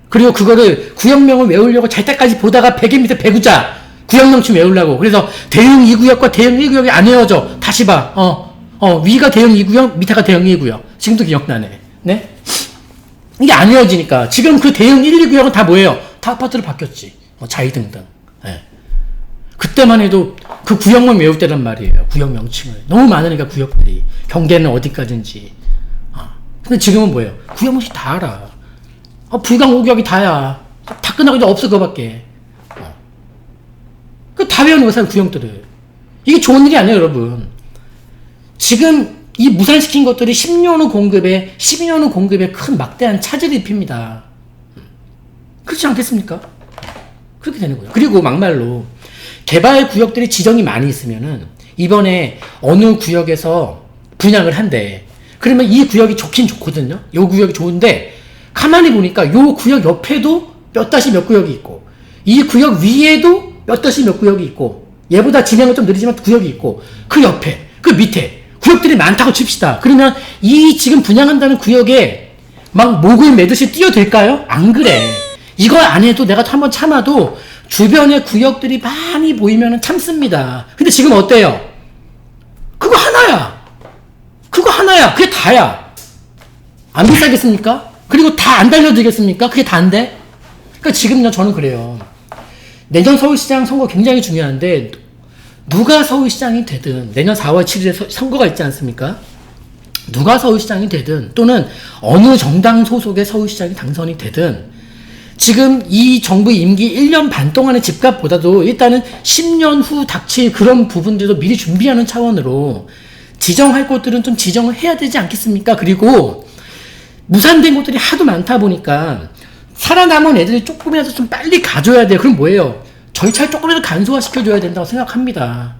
Speaker 1: 그리고 그거를 구역명을 외우려고 잘 때까지 보다가 베개 밑에 배구자 구역명칭 외우려고. 그래서 대형 2구역과 대형 1구역이 안 외워져. 다시 봐. 위가 대형 2구역, 밑에가 대형 1구역. 지금도 기억나네. 네? 이게 안 외워지니까. 지금 그 대형 1, 2구역은 다 뭐예요? 다 아파트로 바뀌었지. 자이 등등. 네. 그때만 해도 그 구역만 외울 때란 말이에요. 구역 명칭을. 너무 많으니까 구역들이. 경계는 어디까지인지. 근데 지금은 뭐예요? 구역 명칭 다 알아. 불강 5구역이 다야. 다 끝나고 이제 없어, 그거밖에. 다 외우는 거야, 구역들을. 이게 좋은 일이 아니에요, 여러분. 지금 이 무산시킨 것들이 10년 후 공급에, 12년 후 공급에 큰 막대한 차질을 입힙니다. 그렇지 않겠습니까? 그렇게 되는 거예요. 그리고 막말로 개발 구역들이 지정이 많이 있으면은 이번에 어느 구역에서 분양을 한대. 그러면 이 구역이 좋긴 좋거든요. 요 구역이 좋은데 가만히 보니까 요 구역 옆에도 몇 다시 몇 구역이 있고 이 구역 위에도 몇 다시 몇 구역이 있고 얘보다 진행은 좀 느리지만 구역이 있고 그 옆에 그 밑에 구역들이 많다고 칩시다. 그러면 이 지금 분양한다는 구역에 막 목을 매듯이 뛰어들까요? 안 그래. 이거 안 해도 내가 한번 참아도 주변에 구역들이 많이 보이면 참습니다. 근데 지금 어때요? 그거 하나야. 그거 하나야. 그게 다야. 안 비싸겠습니까? 그리고 다 안 달려들겠습니까? 그게 다인데? 그러니까 지금요, 저는 그래요. 내년 서울시장 선거 굉장히 중요한데, 누가 서울시장이 되든, 내년 4월 7일에 선거가 있지 않습니까? 누가 서울시장이 되든, 또는 어느 정당 소속의 서울시장이 당선이 되든, 지금 이 정부 임기 1년 반 동안의 집값보다도 일단은 10년 후 닥칠 그런 부분들도 미리 준비하는 차원으로 지정할 곳들은 좀 지정을 해야 되지 않겠습니까? 그리고 무산된 곳들이 하도 많다 보니까 살아남은 애들이 조금이라도 좀 빨리 가줘야 돼요. 그럼 뭐예요? 절차를 조금이라도 간소화시켜줘야 된다고 생각합니다.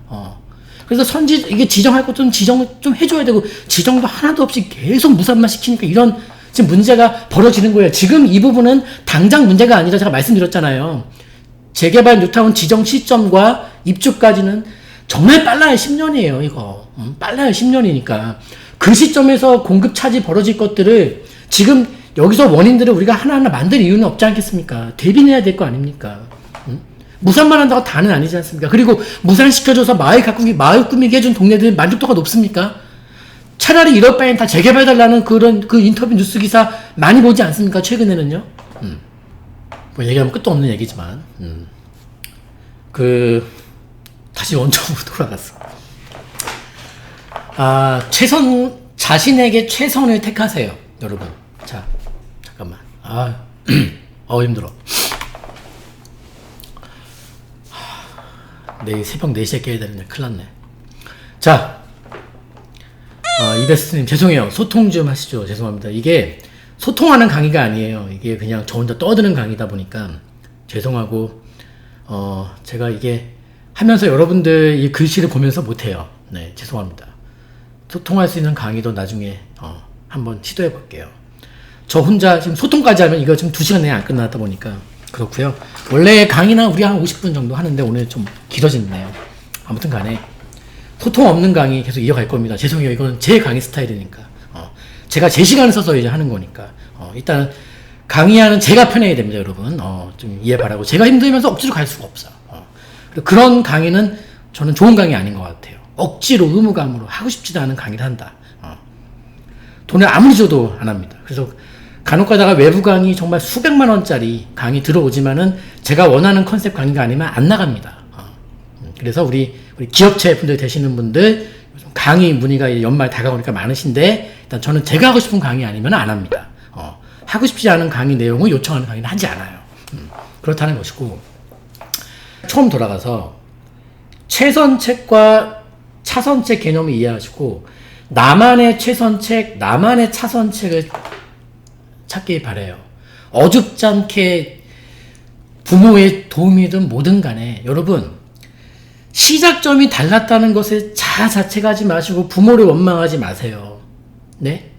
Speaker 1: 그래서 이게 지정할 곳들은 지정을 좀 해줘야 되고 지정도 하나도 없이 계속 무산만 시키니까 이런 지금 문제가 벌어지는 거예요. 지금 이 부분은 당장 문제가 아니라 제가 말씀드렸잖아요. 재개발 뉴타운 지정 시점과 입주까지는 정말 빨라야 10년이에요, 이거. 빨라야 10년이니까. 그 시점에서 공급 차질 벌어질 것들을 지금 여기서 원인들을 우리가 하나하나 만들 이유는 없지 않겠습니까? 대비해야 될 거 아닙니까? 무산만 한다고 다는 아니지 않습니까? 그리고 무산시켜줘서 마을 꾸미게 해준 동네들 만족도가 높습니까? 차라리 이럴 바엔 다 재개발달라는 그 인터뷰 뉴스 기사 많이 보지 않습니까? 최근에는요? 뭐 얘기하면 끝도 없는 얘기지만. 다시 원점으로 돌아갔어. 자신에게 최선을 택하세요, 여러분. 자, 잠깐만. 힘들어. 내일 새벽 4시에 깨야 되는데 큰일 났네. 자, 이베스님 죄송해요. 소통 좀 하시죠. 죄송합니다. 이게 소통하는 강의가 아니에요. 이게 그냥 저 혼자 떠드는 강의다 보니까 죄송하고 제가 이게 하면서 여러분들 이 글씨를 보면서 못해요. 네, 죄송합니다. 소통할 수 있는 강의도 나중에 한번 시도해 볼게요. 저 혼자 지금 소통까지 하면 이거 지금 2시간 내에 안 끝났다 보니까 그렇고요. 원래 강의는 우리 한 50분 정도 하는데 오늘 좀 길어졌네요. 아무튼 간에 소통 없는 강의 계속 이어갈 겁니다. 죄송해요. 이건 제 강의 스타일이니까. 제가 제 시간을 써서 이제 하는 거니까. 일단 강의하는 제가 편해야 됩니다, 여러분. 좀 이해 바라고. 제가 힘들면서 억지로 갈 수가 없어. 그런 강의는 저는 좋은 강의 아닌 것 같아요. 억지로 의무감으로 하고 싶지도 않은 강의를 한다. 돈을 아무리 줘도 안 합니다. 그래서 간혹 가다가 외부 강의 정말 수백만 원짜리 강의 들어오지만은 제가 원하는 컨셉 강의가 아니면 안 나갑니다. 그래서 우리 기업체 분들 되시는 분들 강의 문의가 연말 다가오니까 많으신데 일단 저는 제가 하고 싶은 강의 아니면 안 합니다. 하고 싶지 않은 강의 내용을 요청하는 강의는 하지 않아요. 그렇다는 것이고 처음 돌아가서 최선책과 차선책 개념을 이해하시고 나만의 최선책, 나만의 차선책을 찾길 바래요. 어줍지 않게 부모의 도움이든 뭐든 간에 여러분 시작점이 달랐다는 것을 자책하지 마시고 부모를 원망하지 마세요. 네?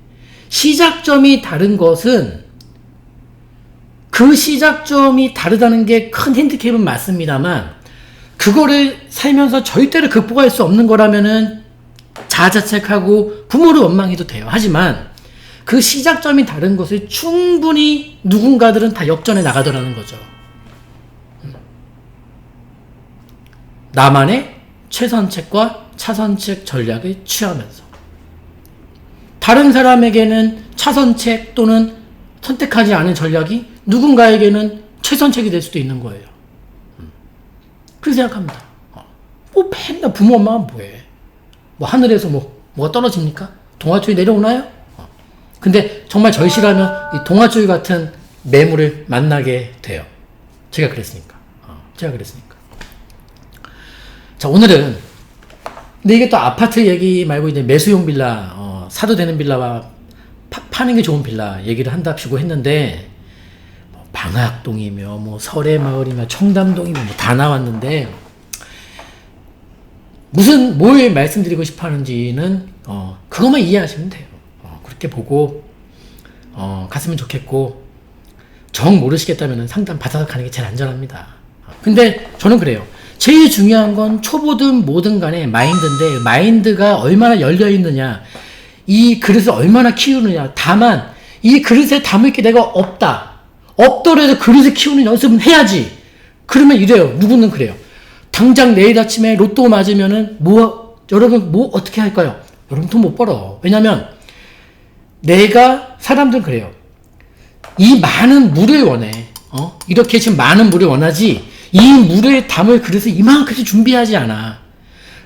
Speaker 1: 시작점이 다른 것은 그 시작점이 다르다는 게 큰 핸디캡은 맞습니다만 그거를 살면서 절대로 극복할 수 없는 거라면은 자책하고 부모를 원망해도 돼요. 하지만 그 시작점이 다른 것을 충분히 누군가들은 다 역전해 나가더라는 거죠. 나만의 최선책과 차선책 전략을 취하면서 다른 사람에게는 차선책 또는 선택하지 않은 전략이 누군가에게는 최선책이 될 수도 있는 거예요. 그렇게 생각합니다. 뭐 맨날 부모 엄마가 뭐해? 뭐 하늘에서 뭐가 떨어집니까? 동아줄이 내려오나요? 근데 정말 절실하면 이 동아줄 같은 매물을 만나게 돼요. 제가 그랬으니까. 자, 오늘은 근데 이게 또 아파트 얘기 말고 이제 매수용 빌라, 사도 되는 빌라와 파는 게 좋은 빌라 얘기를 한답시고 했는데 뭐 방학동이며 뭐 설해마을이며 청담동이며 뭐 다 나왔는데 뭘 말씀드리고 싶어 하는지는 그것만 이해하시면 돼요. 그렇게 보고 갔으면 좋겠고 정 모르시겠다면 상담 받아서 가는 게 제일 안전합니다. 근데 저는 그래요. 제일 중요한 건 초보든 뭐든 간에 마인드인데 마인드가 얼마나 열려있느냐 이 그릇을 얼마나 키우느냐. 다만 이 그릇에 담을 게 내가 없더라도 그릇을 키우는 연습은 해야지. 그러면 이래요. 누구는 그래요. 당장 내일 아침에 로또 맞으면은 여러분 어떻게 할까요? 여러분 돈 못 벌어. 왜냐면 사람들은 그래요. 이 많은 물을 원해. 이렇게 지금 많은 물을 원하지 이 물을 담을 그릇을 이만큼씩 준비하지 않아.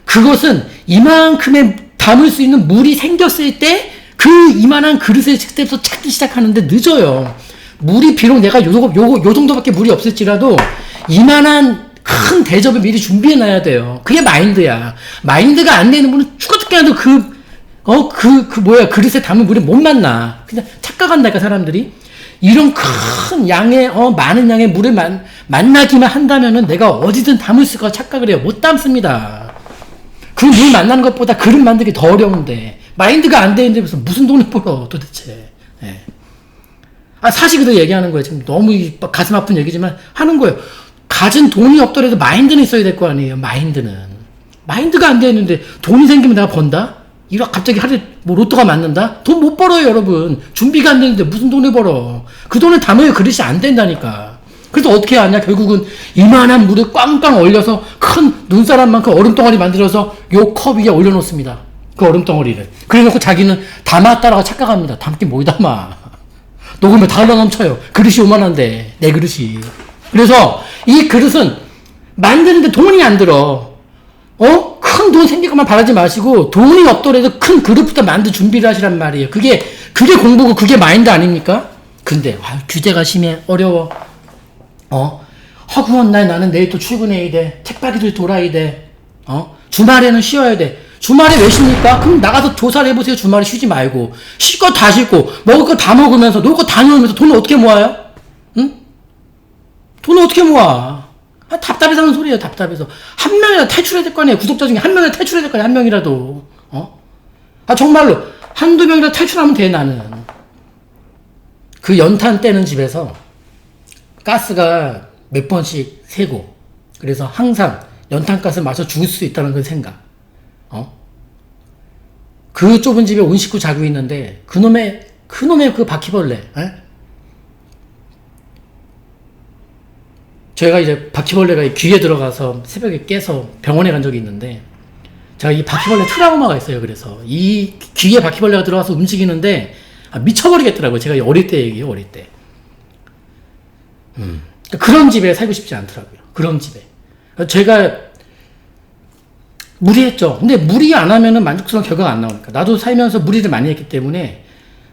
Speaker 1: 그것은 이만큼의 담을 수 있는 물이 생겼을 때 그 이만한 그릇을 그때부터 찾기 시작하는데 늦어요. 물이 비록 내가 요 정도밖에 물이 없을지라도 이만한 큰 대접을 미리 준비해놔야 돼요. 그게 마인드야. 마인드가 안 되는 분은 죽어죽게 해도 그릇에 담은 물이 못 만나. 그냥 착각한다니까, 사람들이. 이런 큰 양의, 많은 양의 물을 만나기만 한다면은 내가 어디든 담을 수 있을까 착각을 해요. 못 담습니다. 그 물 만나는 것보다 그릇 만들기 더 어려운데. 마인드가 안 되는데 무슨 돈을 벌어, 도대체. 예. 사실 그대로 얘기하는 거예요. 지금 너무 가슴 아픈 얘기지만 하는 거예요. 가진 돈이 없더라도 마인드는 있어야 될 거 아니에요. 마인드가 안 되는데 돈이 생기면 내가 번다? 갑자기 하루에 로또가 맞는다? 돈 못 벌어요, 여러분. 준비가 안 되는데 무슨 돈을 벌어. 그 돈을 담을 그릇이 안 된다니까. 그래서 어떻게 하냐? 결국은 이만한 물을 꽝꽝 얼려서 큰 눈사람만큼 얼음덩어리 만들어서 요 컵 위에 올려놓습니다. 그 얼음덩어리를. 그래놓고 자기는 담았다라고 착각합니다. 담긴 뭘 담아. 녹으면 다 흘러넘쳐요. 그릇이 요만한데, 내 그릇이. 그래서 이 그릇은 만드는데 돈이 안 들어. 큰 돈 생길 것만 바라지 마시고 돈이 없더라도 큰 그릇부터 만들 준비를 하시란 말이에요. 그게 공부고 그게 마인드 아닙니까? 근데 규제가 심해. 어려워. 허구한 날 나는 내일 또 출근해야 돼. 책박이들 돌아야 돼. 주말에는 쉬어야 돼. 주말에 왜 쉽니까? 그럼 나가서 조사를 해보세요. 주말에 쉬지 말고. 쉴 거 다 쉴고, 먹을 거 다 먹으면서, 놀 거 다 놀면서 돈을 어떻게 모아요? 응? 돈을 어떻게 모아? 답답해서 하는 소리예요, 답답해서. 한 명이라도 탈출해야 될 거 아니에요. 구독자 중에 한 명이라도 탈출해야 될 거 아니에요, 한 명이라도. 정말로. 한두 명이라도 탈출하면 돼, 나는. 그 연탄 떼는 집에서 가스가 몇 번씩 새고, 그래서 항상 연탄가스 마셔 죽을 수 있다는 그 생각. 그 좁은 집에 온 식구 자고 있는데, 그놈의 그 바퀴벌레, 제가 이제 바퀴벌레가 귀에 들어가서 새벽에 깨서 병원에 간 적이 있는데, 제가 이 바퀴벌레 트라우마가 있어요. 그래서 이 귀에 바퀴벌레가 들어가서 움직이는데 미쳐버리겠더라고요. 제가 어릴 때 얘기예요. 어릴 때. 그런 집에 살고 싶지 않더라고요. 그런 집에. 제가 무리했죠. 근데 무리 안 하면은 만족스러운 결과가 안 나오니까. 나도 살면서 무리를 많이 했기 때문에.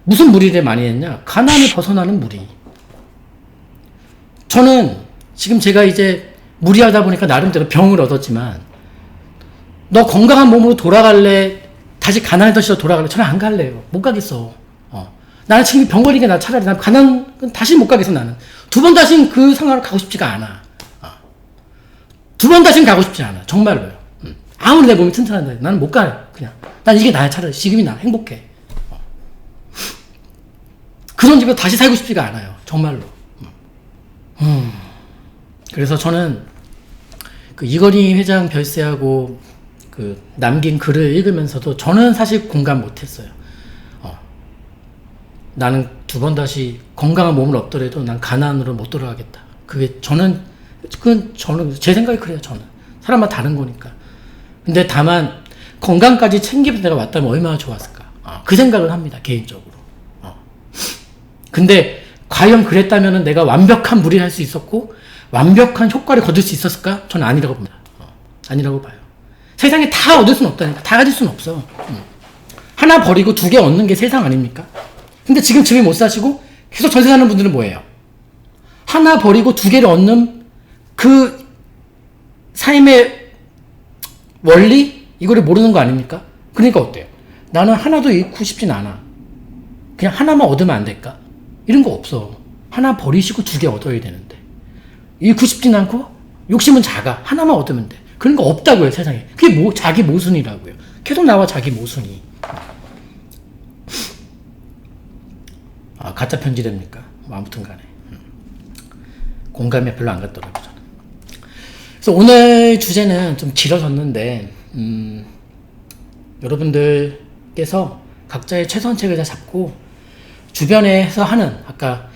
Speaker 1: 무슨 무리를 많이 했냐? 가난을 벗어나는 무리. 저는 지금 제가 이제 무리하다 보니까 나름대로 병을 얻었지만, 너 건강한 몸으로 돌아갈래? 다시 가난했던 시절 돌아갈래? 저는 안 갈래요. 못 가겠어. 나는 지금 병 걸리게 나 차라리 난 가난 다시 못 가겠어. 나는 두 번 다신 그 상황으로 가고 싶지가 않아. 두 번 다신 가고 싶지 않아. 정말로요. 아무리 내 몸이 튼튼한데 나는 못 가요. 그냥 난 이게 나야. 차라리 지금이 나 행복해. 그런 집에 다시 살고 싶지가 않아요. 정말로. 그래서 저는 그 이건희 회장 별세하고 그 남긴 글을 읽으면서도 저는 사실 공감 못했어요. 나는 두 번 다시 건강한 몸을 얻더라도 난 가난으로 못 돌아가겠다. 그건 저는 제 생각이 그래요. 저는 사람마다 다른 거니까. 근데 다만 건강까지 챙기면서 내가 왔다면 얼마나 좋았을까. 그 생각을 합니다. 개인적으로. 근데 과연 그랬다면 내가 완벽한 무리를 할 수 있었고 완벽한 효과를 거둘 수 있었을까? 저는 아니라고 봅니다. 아니라고 봐요. 세상에 다 얻을 수는 없다니까. 다 가질 수는 없어. 하나 버리고 두 개 얻는 게 세상 아닙니까? 근데 지금 집에 못 사시고 계속 전세 사는 분들은 뭐예요? 하나 버리고 두 개를 얻는 그 삶의 원리? 이거를 모르는 거 아닙니까? 그러니까 어때요? 나는 하나도 잃고 싶진 않아. 그냥 하나만 얻으면 안 될까? 이런 거 없어. 하나 버리시고 두 개 얻어야 되는데. 잃고 싶진 않고 욕심은 작아. 하나만 얻으면 돼. 그런 거 없다고요, 세상에. 그게 자기 모순이라고요. 계속 나와, 자기 모순이. 가짜 편지됩니까? 아무튼 간에. 공감이 별로 안 갔더라고요, 저는. 그래서 오늘 주제는 좀 길어졌는데, 여러분들께서 각자의 최선책을 다 잡고, 주변에서 하는, 아까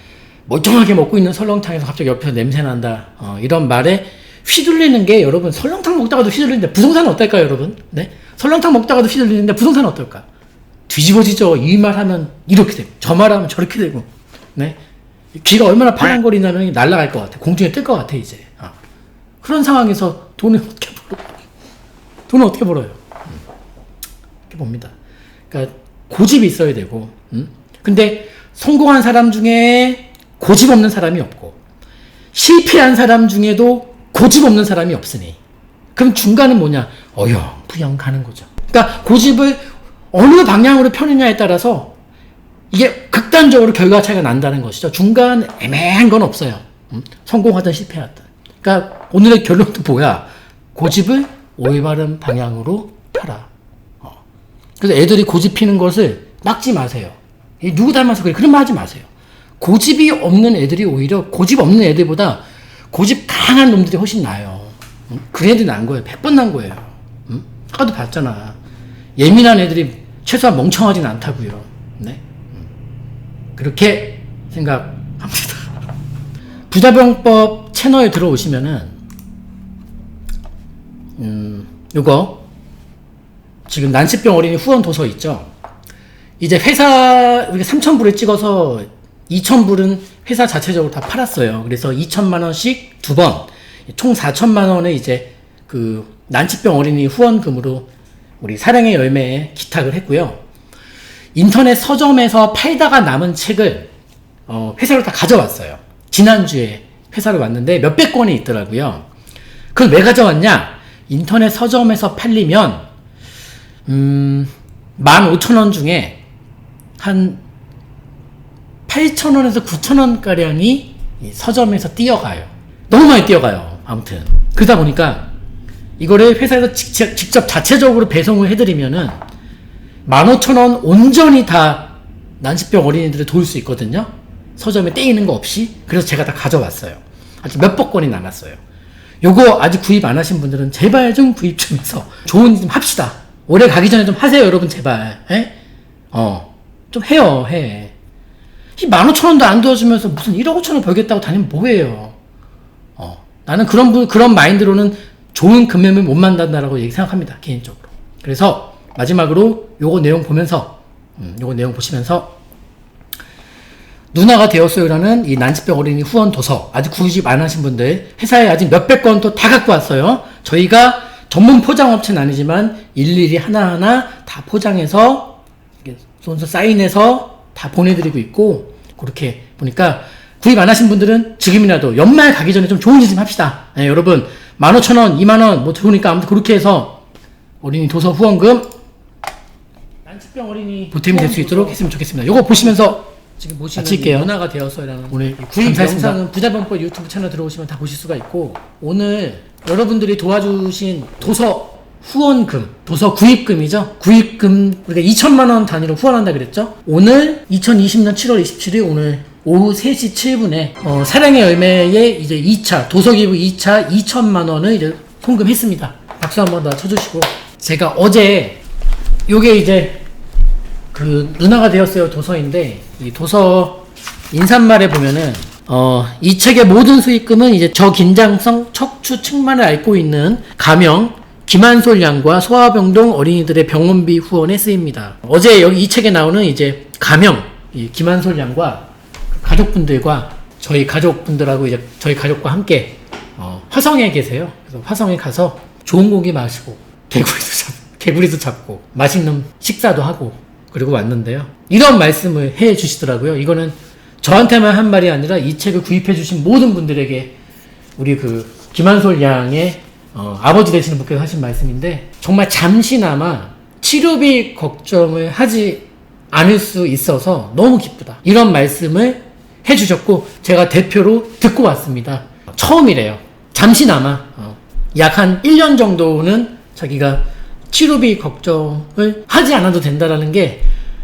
Speaker 1: 멀쩡하게 먹고 있는 설렁탕에서 갑자기 옆에서 냄새 난다, 이런 말에 휘둘리는 게, 여러분, 설렁탕 먹다가도 휘둘리는데, 부동산은 어떨까요, 여러분? 네? 설렁탕 먹다가도 휘둘리는데, 부동산은 어떨까? 뒤집어지죠. 이 말 하면 이렇게 되고, 저 말 하면 저렇게 되고, 네? 귀가 얼마나 파란거리냐면 날아갈 것 같아. 공중에 뜰 것 같아, 이제. 그런 상황에서 돈을 어떻게 벌어? 돈을 어떻게 벌어요? 이렇게 봅니다. 그러니까 고집이 있어야 되고, 근데 성공한 사람 중에 고집 없는 사람이 없고, 실패한 사람 중에도 고집 없는 사람이 없으니, 그럼 중간은 뭐냐? 어영부영 가는 거죠. 그러니까 고집을 어느 방향으로 펴느냐에 따라서 이게 극단적으로 결과 차이가 난다는 것이죠. 중간 애매한 건 없어요. 성공하든 실패하든. 그러니까 오늘의 결론도 뭐야? 고집을 올바른 방향으로 펴라. 그래서 애들이 고집 피는 것을 막지 마세요. 누구 닮아서 그래? 그런 말 하지 마세요. 고집이 없는 애들이 오히려 고집 없는 애들보다 고집 강한 놈들이 훨씬 나아요. 그런 애들이 난 거예요. 100번 난 거예요. 아까도 봤잖아. 예민한 애들이 최소한 멍청하진 않다고요. 네? 그렇게 생각합니다. 부자병법 채널에 들어오시면은 요거 지금 난치병 어린이 후원 도서 있죠. 이제 회사 우리가 3,000불을 찍어서 2,000불은 회사 자체적으로 다 팔았어요. 그래서 2천만 원씩 두 번, 총 4천만 원을 이제 그 난치병 어린이 후원금으로 우리 사랑의 열매에 기탁을 했고요. 인터넷 서점에서 팔다가 남은 책을 회사로 다 가져왔어요. 지난주에 회사를 왔는데 몇백 건이 있더라고요. 그걸 왜 가져왔냐? 인터넷 서점에서 팔리면 15,000원 중에 한 8,000원에서 9,000원 가량이 서점에서 뛰어가요. 너무 많이 뛰어가요. 아무튼 그러다 보니까 이거를 회사에서 직접 자체적으로 배송을 해드리면은 15,000원 온전히 다 난치병 어린이들을 도울 수 있거든요. 서점에 떼이는 거 없이. 그래서 제가 다 가져왔어요. 아직 몇백 건이 남았어요. 요거 아직 구입 안 하신 분들은 제발 좀 구입 좀 해서 좋은 일 좀 합시다. 올해 가기 전에 좀 하세요, 여러분, 제발. 에? 좀 해요, 해. 이 15,000원도 안 도와주면서 무슨 1억 5천원 벌겠다고 다니면 뭐예요? 나는 그런 마인드로는 좋은 금매물 못 만든다라고 생각합니다, 개인적으로. 그래서 마지막으로 요거 내용 보면서, 요거 내용 보시면서 누나가 되었어요라는 이 난치병 어린이 후원 도서 아직 구입 안 하신 분들 회사에 아직 몇백 건 또 다 갖고 왔어요. 저희가 전문 포장업체는 아니지만 일일이 하나하나 다 포장해서 손수 사인해서 다 보내드리고 있고, 그렇게 보니까 구입 안 하신 분들은 지금이라도 연말 가기 전에 좀 좋은 짓 좀 합시다. 네, 여러분 15,000원 20,000원 뭐 좋으니까 아무튼 그렇게 해서 어린이 도서 후원금 난치병 어린이 보탬이 될 수 있도록 했으면 좋겠습니다. 요거 보시면서 지금 보시는 누나가 되어서라는 오늘 구입 영상은 부자병법 유튜브 채널 들어오시면 다 보실 수가 있고, 오늘 여러분들이 도와주신 도서 후원금, 도서 구입금이죠. 구입금 우리가 2천만원 단위로 후원한다 그랬죠. 오늘 2020년 7월 27일 오늘 오후 3시 7분에 사랑의 열매의 이제 2차 도서 기부 2차 2천만원을 이제 송금했습니다. 박수 한번 더 쳐주시고, 제가 어제 요게 이제 그 누나가 되었어요 도서인데, 이 도서 인사말에 보면은 이 책의 모든 수익금은 이제 저긴장성 척추 측만을 앓고 있는 가명 김한솔 양과 소아병동 어린이들의 병원비 후원에 쓰입니다. 어제 여기 이 책에 나오는 이제 가명 이 김한솔 양과 가족분들과 저희 가족분들하고 이제 저희 가족과 함께 화성에 계세요. 그래서 화성에 가서 좋은 고기 마시고 개구리도 잡고 맛있는 식사도 하고 그리고 왔는데요. 이런 말씀을 해 주시더라고요. 이거는 저한테만 한 말이 아니라 이 책을 구입해 주신 모든 분들에게 우리 그 김한솔 양의 아버지 되시는 분께서 하신 말씀인데, 정말 잠시나마 치료비 걱정을 하지 않을 수 있어서 너무 기쁘다. 이런 말씀을 해 주셨고 제가 대표로 듣고 왔습니다. 처음이래요. 잠시나마 약 한 1년 정도는 자기가 치료비 걱정을 하지 않아도 된다라는 게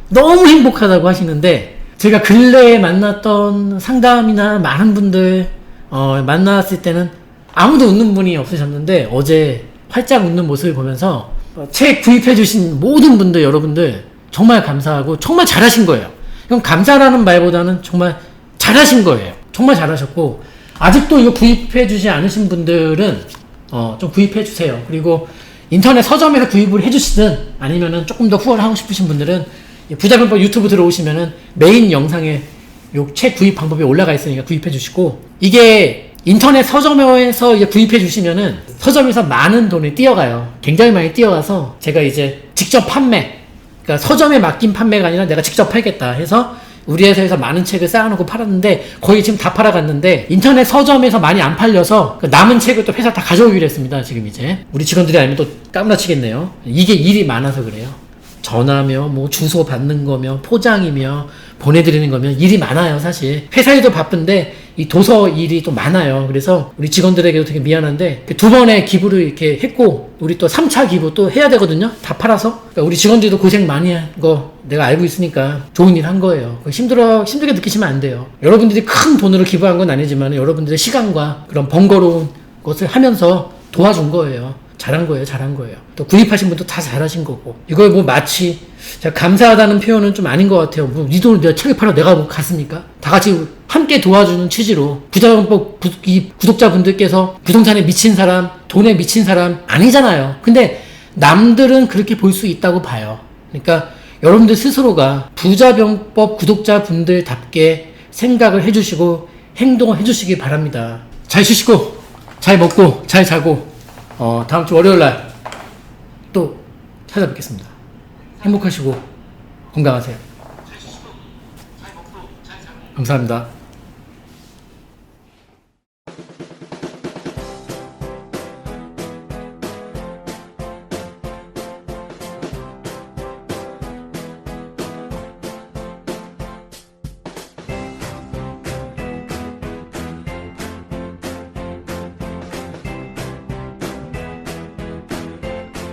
Speaker 1: 너무 행복하다고 하시는데, 제가 근래에 만났던 상담이나 많은 분들 만났을 때는 아무도 웃는 분이 없으셨는데, 어제 활짝 웃는 모습을 보면서 책 구입해 주신 모든 분들 여러분들 정말 감사하고 정말 잘하신 거예요. 이건 감사라는 말보다는 정말 잘하신 거예요. 정말 잘하셨고, 아직도 이거 구입해 주지 않으신 분들은 좀 구입해 주세요. 그리고 인터넷 서점에서 구입을 해주시든 아니면은 조금 더 후원을 하고 싶으신 분들은 부자병법 유튜브 들어오시면은 메인 영상에 요 책 구입 방법이 올라가 있으니까 구입해 주시고, 이게 인터넷 서점에서 이제 구입해 주시면은 서점에서 많은 돈이 뛰어가요. 굉장히 많이 뛰어가서 제가 이제 직접 판매, 그러니까 서점에 맡긴 판매가 아니라 내가 직접 팔겠다 해서 우리 회사에서 많은 책을 쌓아놓고 팔았는데 거의 지금 다 팔아갔는데, 인터넷 서점에서 많이 안 팔려서 남은 책을 또 회사 다 가져오기로 했습니다. 지금 이제 우리 직원들이 알면 또 까무라치겠네요. 이게 일이 많아서 그래요. 전화며 뭐 주소 받는 거며 포장이며 보내드리는 거며 일이 많아요. 사실 회사에도 바쁜데 이 도서 일이 또 많아요. 그래서 우리 직원들에게도 되게 미안한데 두 번의 기부를 이렇게 했고, 우리 또 3차 기부 또 해야 되거든요. 다 팔아서. 그러니까 우리 직원들도 고생 많이 한 거 내가 알고 있으니까 좋은 일 한 거예요. 힘들게 느끼시면 안 돼요. 여러분들이 큰 돈으로 기부한 건 아니지만 여러분들의 시간과 그런 번거로운 것을 하면서 도와준 거예요. 잘한 거예요. 또 구입하신 분도 다 잘하신 거고, 이걸 뭐 마치 제가 감사하다는 표현은 좀 아닌 것 같아요. 뭐 네 돈을 내가 책을 팔아 내가 뭐 갔습니까? 다 같이 함께 도와주는 취지로, 부자병법 이 구독자분들께서 부동산에 미친 사람, 돈에 미친 사람 아니잖아요. 근데 남들은 그렇게 볼 수 있다고 봐요. 그러니까 여러분들 스스로가 부자병법 구독자분들답게 생각을 해주시고 행동을 해주시기 바랍니다. 잘 쉬시고 잘 먹고 잘 자고 다음 주 월요일날 또 찾아뵙겠습니다. 행복하시고 건강하세요. 감사합니다.